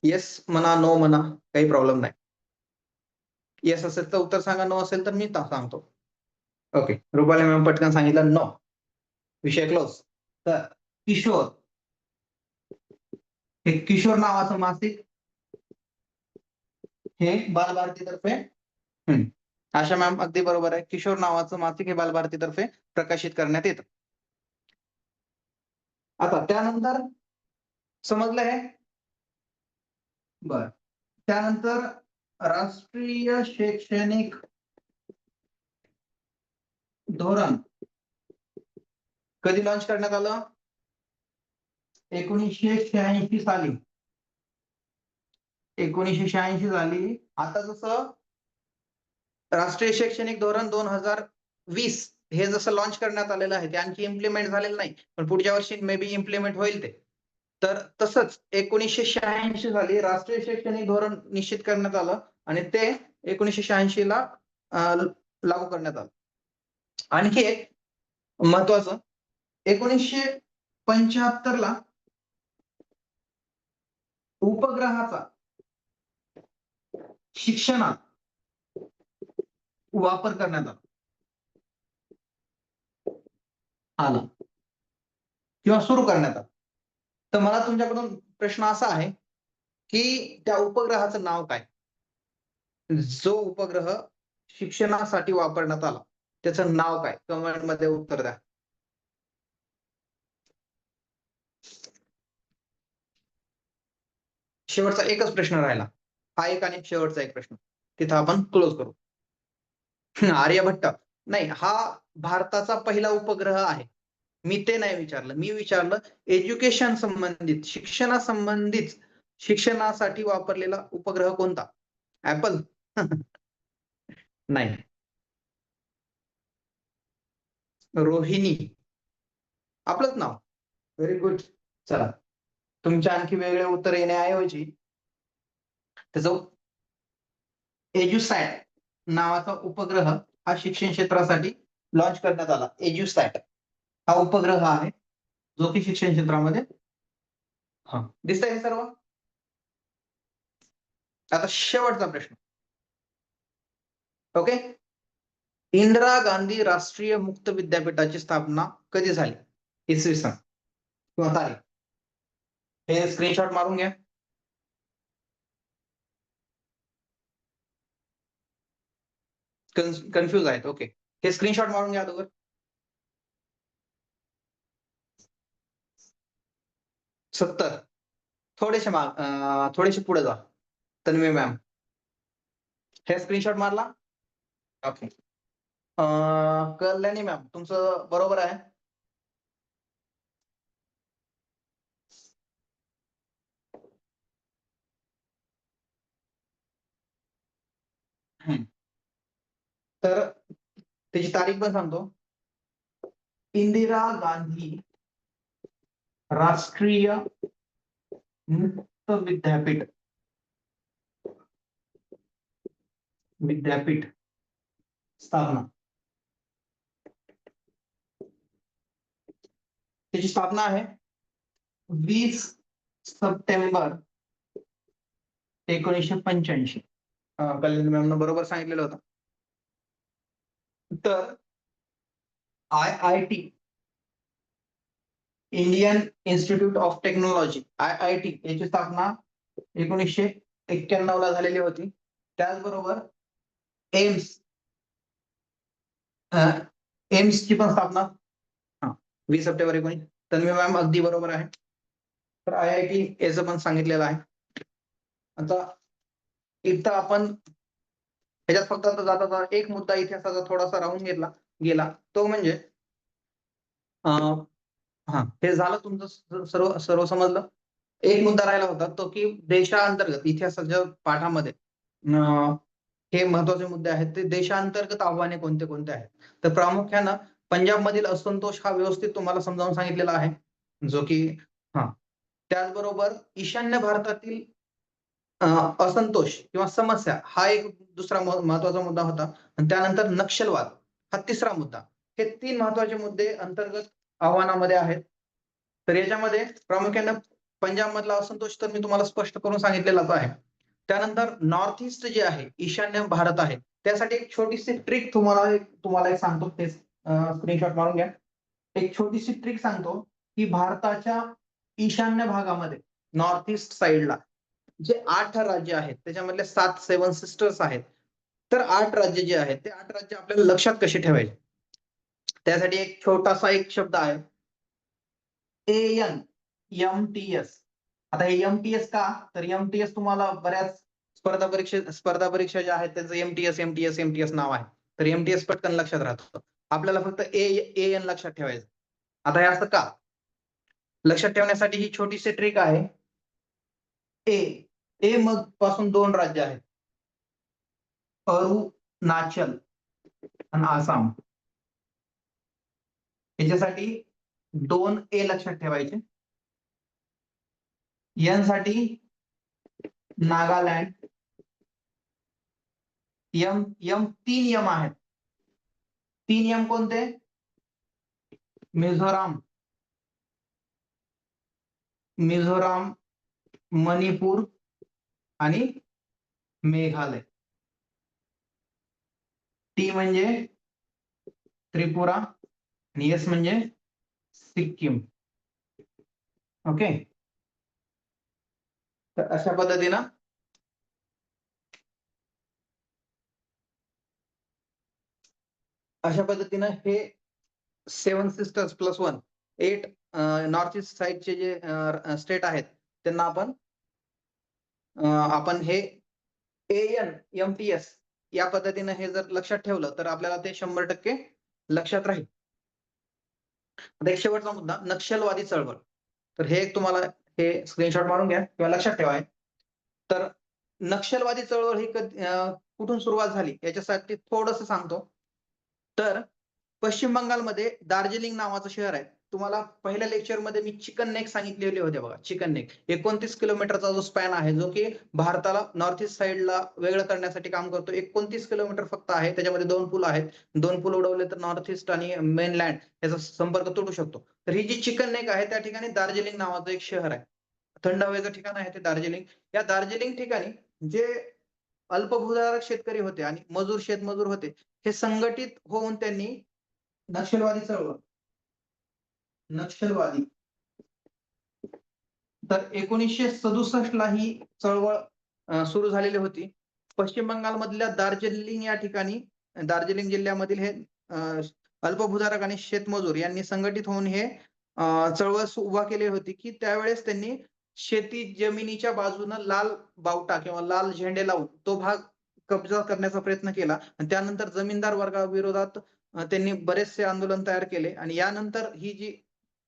येस म्हणा, नो म्हणा, काही प्रॉब्लेम नाही. येस असेल तर उत्तर सांगा, नो असेल तर मी सांगतो. ओके. रुपाली मॅम पटकन सांगितलं नो. विषय क्लोज. तर किशोर, हे किशोर नावाचं मासिक हे बालभारतीतर्फे आशा मॅम अगदी बरोबर आहे. किशोर नावाचं मासिक हे बालभारतीतर्फे प्रकाशित करण्यात येतं. आता त्यानंतर समजलं हे? बर. त्यानंतर राष्ट्रीय शैक्षणिक धोरण कधी लॉन्च करण्यात आलं? 1986 साली. 1986 साली. आता जसं राष्ट्रीय शैक्षणिक धोरण 2020 हे जसं लॉन्च करण्यात आलेलं आहे ते आणखी इम्प्लिमेंट झालेलं नाही, पण पुढच्या वर्षी मे बी इम्प्लिमेंट होईल ते. तर तसंच 1986 साली राष्ट्रीय शैक्षणिक धोरण निश्चित करण्यात आलं आणि ते 1986 ला लागू करण्यात आलं. आणखी एक महत्वाचं 1975 ला उपग्रहाचा शिक्षणात वापर करण्यात आला किंवा सुरू करण्यात आला. तर मला तुमच्याकडून प्रश्न असा आहे की त्या उपग्रहाचं नाव काय? जो उपग्रह शिक्षणासाठी वापरण्यात आला त्याचं नाव काय? कमेंट मध्ये उत्तर द्या. शेवटचा एकच प्रश्न राहिला. हा एक आणि शेवटचा एक प्रश्न. तिथं आपण क्लोज करू. आर्यभट्ट नाही, हा भारताचा पहिला उपग्रह आहे. मी ते नाही विचारलं. मी विचारलं एज्युकेशन संबंधित, शिक्षणासंबंधित, शिक्षणासाठी वापरलेला उपग्रह कोणता? ऍपल? नाही. रोहिणी आपलंच नाव. Very good. चला, तुमच्या आणखी वेगळे उत्तर येण्याऐवजी त्याचं एज्युसॅट नावाचा उपग्रह हा शिक्षण क्षेत्रासाठी लॉन्च करण्यात आला. एज्युसॅट हा उपग्रह आहे जो की शिक्षण क्षेत्रामध्ये दिसतंय सर्व. आता शेवटचा प्रश्न. ओके. इंदिरा गांधी राष्ट्रीय मुक्त विद्यापीठाची स्थापना कधी झाली? इसवी सन किंवा तारीख. हे स्क्रीनशॉट मारून घ्या. कन्फ्युज आहेत. ओके, हे स्क्रीनशॉट मारून घ्या अगोदर. 70. थोडेसे पुढे जा. तन्वी मॅम, हे स्क्रीनशॉट मारला? ओके. कल्याणी मॅम, तुमचं बरोबर आहे. तर त्याची तारीख पण सांगतो. इंदिरा गांधी राष्ट्रीय मुक्त विद्यापीठ स्थापना. त्याची स्थापना आहे 20 सप्टेंबर 1985. कल्याण मॅमनं बरोबर सांगितलेलं होतं. तर IIT Indian institute of technology IIT याची स्थापना 1991 ला झालेली होती. त्याचबरोबर एम्सची पण स्थापना 20 सप्टेंबर 19. तन्वी मॅम अगदी बरोबर आहे. तर IIT याचं पण सांगितलेलं आहे. आता इथं आपण ह्याच्यात फक्त जाता एक मुद्दा इतिहासाचा थोडासा राहून गेला तो म्हणजे हे झालं तुमचं सर्व समजलं. एक मुद्दा राहिला होता तो की देशांतर्गत इतिहासाच्या पाठामध्ये हे महत्वाचे मुद्दे आहेत ते देशांतर्गत आव्हाने कोणते कोणते आहेत. तर प्रामुख्यानं पंजाब मधील असंतोष हा व्यवस्थित तुम्हाला समजावून सांगितलेला आहे, जो की त्याचबरोबर ईशान्य भारतातील असंतोष किंवा समस्या हा एक दुसरा महत्वाचा मुद्दा होता आणि त्यानंतर नक्षलवाद हा तिसरा मुद्दा. हे 3 महत्वाचे मुद्दे अंतर्गत आव्हानामध्ये आहेत. तर याच्यामध्ये प्रामुख्याने पंजाब मधला असंतोष तर मी तुम्हाला स्पष्ट करून सांगितलेलाच आहे. त्यानंतर नॉर्थ ईस्ट जे आहे, ईशान्य भारत आहे, त्यासाठी एक छोटीशी ट्रिक तुम्हाला एक सांगतो, ते स्क्रीनशॉट मारून घ्या. एक छोटीशी ट्रिक सांगतो, की भारताच्या ईशान्य भागामध्ये नॉर्थ ईस्ट साइडला जे 8 राज्य आहेत, त्याच्यामधले 7 सेवन सिस्टर्स आहेत. तर 8 राज्य जे आहेत, ते 8 राज्य आपल्याला लक्षात कसे ठेवायचे? त्यासाठी एक छोटासा एक शब्द आहे. ANMTS. आता हे MTS का? तर MTS तुम्हाला बऱ्याच स्पर्धा परीक्षा ज्या आहेत त्यांचं MTS नाव आहे. तर MTS पटकन लक्षात राहतं. आपल्याला फक्त AN लक्षात ठेवायचं. आता हे असं का? लक्षात ठेवण्यासाठी ही छोटीशी ट्रिक आहे. ए मग पासून 2 राज्य आहेत. अरुणाचल आणि आसाम. याच्यासाठी 2 ए लक्षात ठेवायचे. एन साठी नागालँड. तीन यम आहेत. 3 यम कोणते? मिझोराम, मणिपूर आणि मेघालय. टी म्हणजे त्रिपुरा आणि एस म्हणजे सिक्कीम. ओके. तर अशा पद्धतीनं हे 7 सिस्टर्स प्लस 1 8 नॉर्थ ईस्ट साइडचे जे स्टेट आहेत त्यांना आपण हे ANMTS या पद्धतीने हे जर लक्षात ठेवलं तर आपल्याला ते 100% लक्षात राहील. आता एक शेवटचा मुद्दा, नक्षलवादी चळवळ. तर हे तुम्हाला हे स्क्रीनशॉट मारून घ्या किंवा लक्षात ठेवा. तर नक्षलवादी चळवळ ही कुठून सुरुवात झाली याच्यासाठी थोडंसं सांगतो. तर पश्चिम बंगालमध्ये दार्जिलिंग नावाचं शहर आहे. तुम्हाला पहिल्या लेक्चरमध्ये मी चिकन नेक सांगितलेले होते बघा. चिकन नेक 29 किलोमीटरचा जो स्पॅन आहे, जो की भारताला नॉर्थ ईस्ट साइडला वेगळं करण्यासाठी काम करतो. 29 किलोमीटर फक्त आहे. त्याच्यामध्ये 2 पूल आहेत. 2 पूल उडवले तर नॉर्थ ईस्ट आणि मेनलँड याचा संपर्क तुटू शकतो. तर ही जी चिकन नेक आहे त्या ठिकाणी दार्जिलिंग नावाचं एक शहर आहे. थंड हवेचं ठिकाण आहे ते दार्जिलिंग. या दार्जिलिंग ठिकाणी जे अल्पभूधारक शेतकरी होते आणि शेतमजूर होते, हे संघटित होऊन त्यांनी नक्षलवादी तर 1967 ला ही चळवळ सुरू झालेली होती. पश्चिम बंगालमधल्या दार्जिलिंग या ठिकाणी, दार्जिलिंग जिल्ह्यामधील हे अल्पभूधारक आणि शेतमजूर यांनी संघटित होऊन हे चळवळ उभा केली होती, की त्यावेळेस त्यांनी शेती जमिनीच्या बाजूनं लाल बावटा किंवा लाल झेंडे लावून तो भाग कब्जा करण्याचा प्रयत्न केला आणि त्यानंतर जमीनदार वर्गाविरोधात त्यांनी बरेचसे आंदोलन तयार केले आणि यानंतर ही जी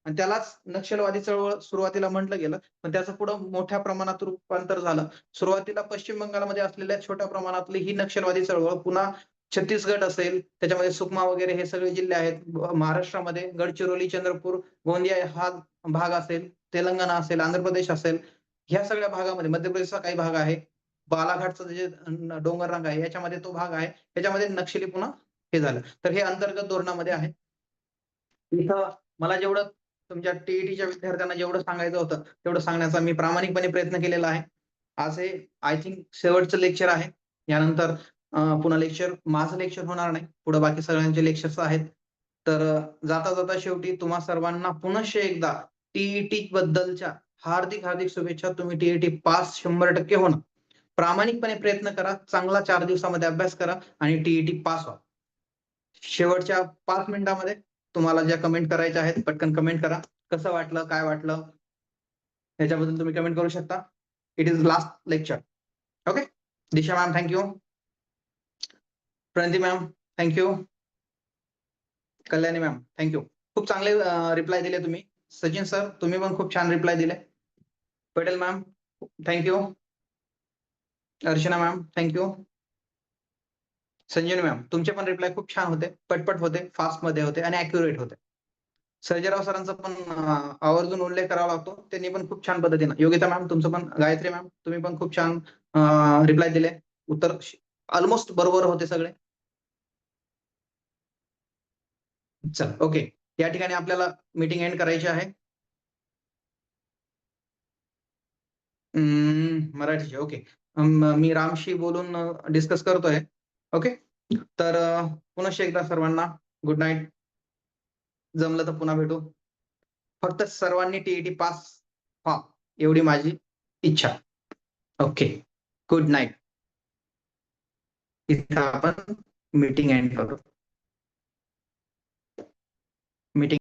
आणि त्यालाच नक्षलवादी चळवळ सुरुवातीला म्हटलं गेलं, पण त्याचं पुढं मोठ्या प्रमाणात रूपांतर झालं. सुरुवातीला पश्चिम बंगालमध्ये असलेल्या छोट्या प्रमाणातली ही नक्षलवादी चळवळ पुन्हा छत्तीसगड असेल, त्याच्यामध्ये सुकमा वगैरे हे सगळे जिल्हे आहेत. महाराष्ट्रामध्ये गडचिरोली, चंद्रपूर, गोंदिया हा भाग असेल, तेलंगणा असेल, आंध्र प्रदेश असेल, ह्या सगळ्या भागामध्ये मध्य प्रदेशचा काही भाग आहे. बालाघाटचं जे डोंगर रंग आहे याच्यामध्ये तो भाग आहे. त्याच्यामध्ये नक्षली पुन्हा हे झालं. तर हे अंतर्गत धोरणामध्ये आहे. इथं मला जेवढं तुमच्या टीईटीच्या विद्यार्थ्यांना जेवढं सांगायचं होतं तेवढं सांगण्याचा मी प्रामाणिकपणे प्रयत्न केलेला आहे. आज हे आय थिंक शेवटचं लेक्चर आहे. यानंतर पुन्हा माझं लेक्चर होणार नाही. पुढे बाकी सगळ्यांचे लेक्चर्स आहेत. तर जाता जाता शेवटी तुम्हा सर्वांना पुनश्च एकदा टीईटी बद्दलच्या हार्दिक शुभेच्छा. तुम्ही टीईटी पास 100% होणार. प्रामाणिकपणे प्रयत्न करा. चांगला 4 दिवसामध्ये अभ्यास करा आणि टीईटी पास व्हा. शेवटच्या 5 मिनिटांमध्ये तुम्हाला ज्या कमेंट करायच्या आहेत पटकन कमेंट करा. कसं वाटलं, काय वाटलं याच्याबद्दल तुम्ही कमेंट करू शकता. It is last lecture. Okay. Disha ma'am thank you. Pranati ma'am thank you. Kalyani ma'am thank you. खूप चांगले रिप्लाय दिले तुम्ही. सचिन सर तुम्ही पण खूप छान रिप्लाय दिले. Patel ma'am thank you. Archana ma'am thank you. Sanjivani ma'am, तुमचे पण रिप्लाय खूप छान होते, पटपट होते, फास्ट मध्ये होते आणि ॲक्युरेट होते. सर्जेराव सरांचा पण आवर्जून उल्लेख करावा लागतो. त्यांनी पण खूप छान पद्धतीनं. योगिता मॅम तुमचं पण, गायत्री मॅम तुम्ही पण खूप छान रिप्लाय दिले. उत्तर ऑलमोस्ट बरोबर होते सगळे. चल ओके, या ठिकाणी आपल्याला मीटिंग एंड करायची आहे. मराठीची ओके. मी रामशी बोलून डिस्कस करतोय. ओके. तर पुनश्च एकदा सर्वांना गुड नाईट. जमलं तर पुन्हा भेटू. फक्त सर्वांनी टीईटी पास व्हा एवढी माझी इच्छा. ओके. Good night. इथं आपण मीटिंग एंड करू. मीटिंग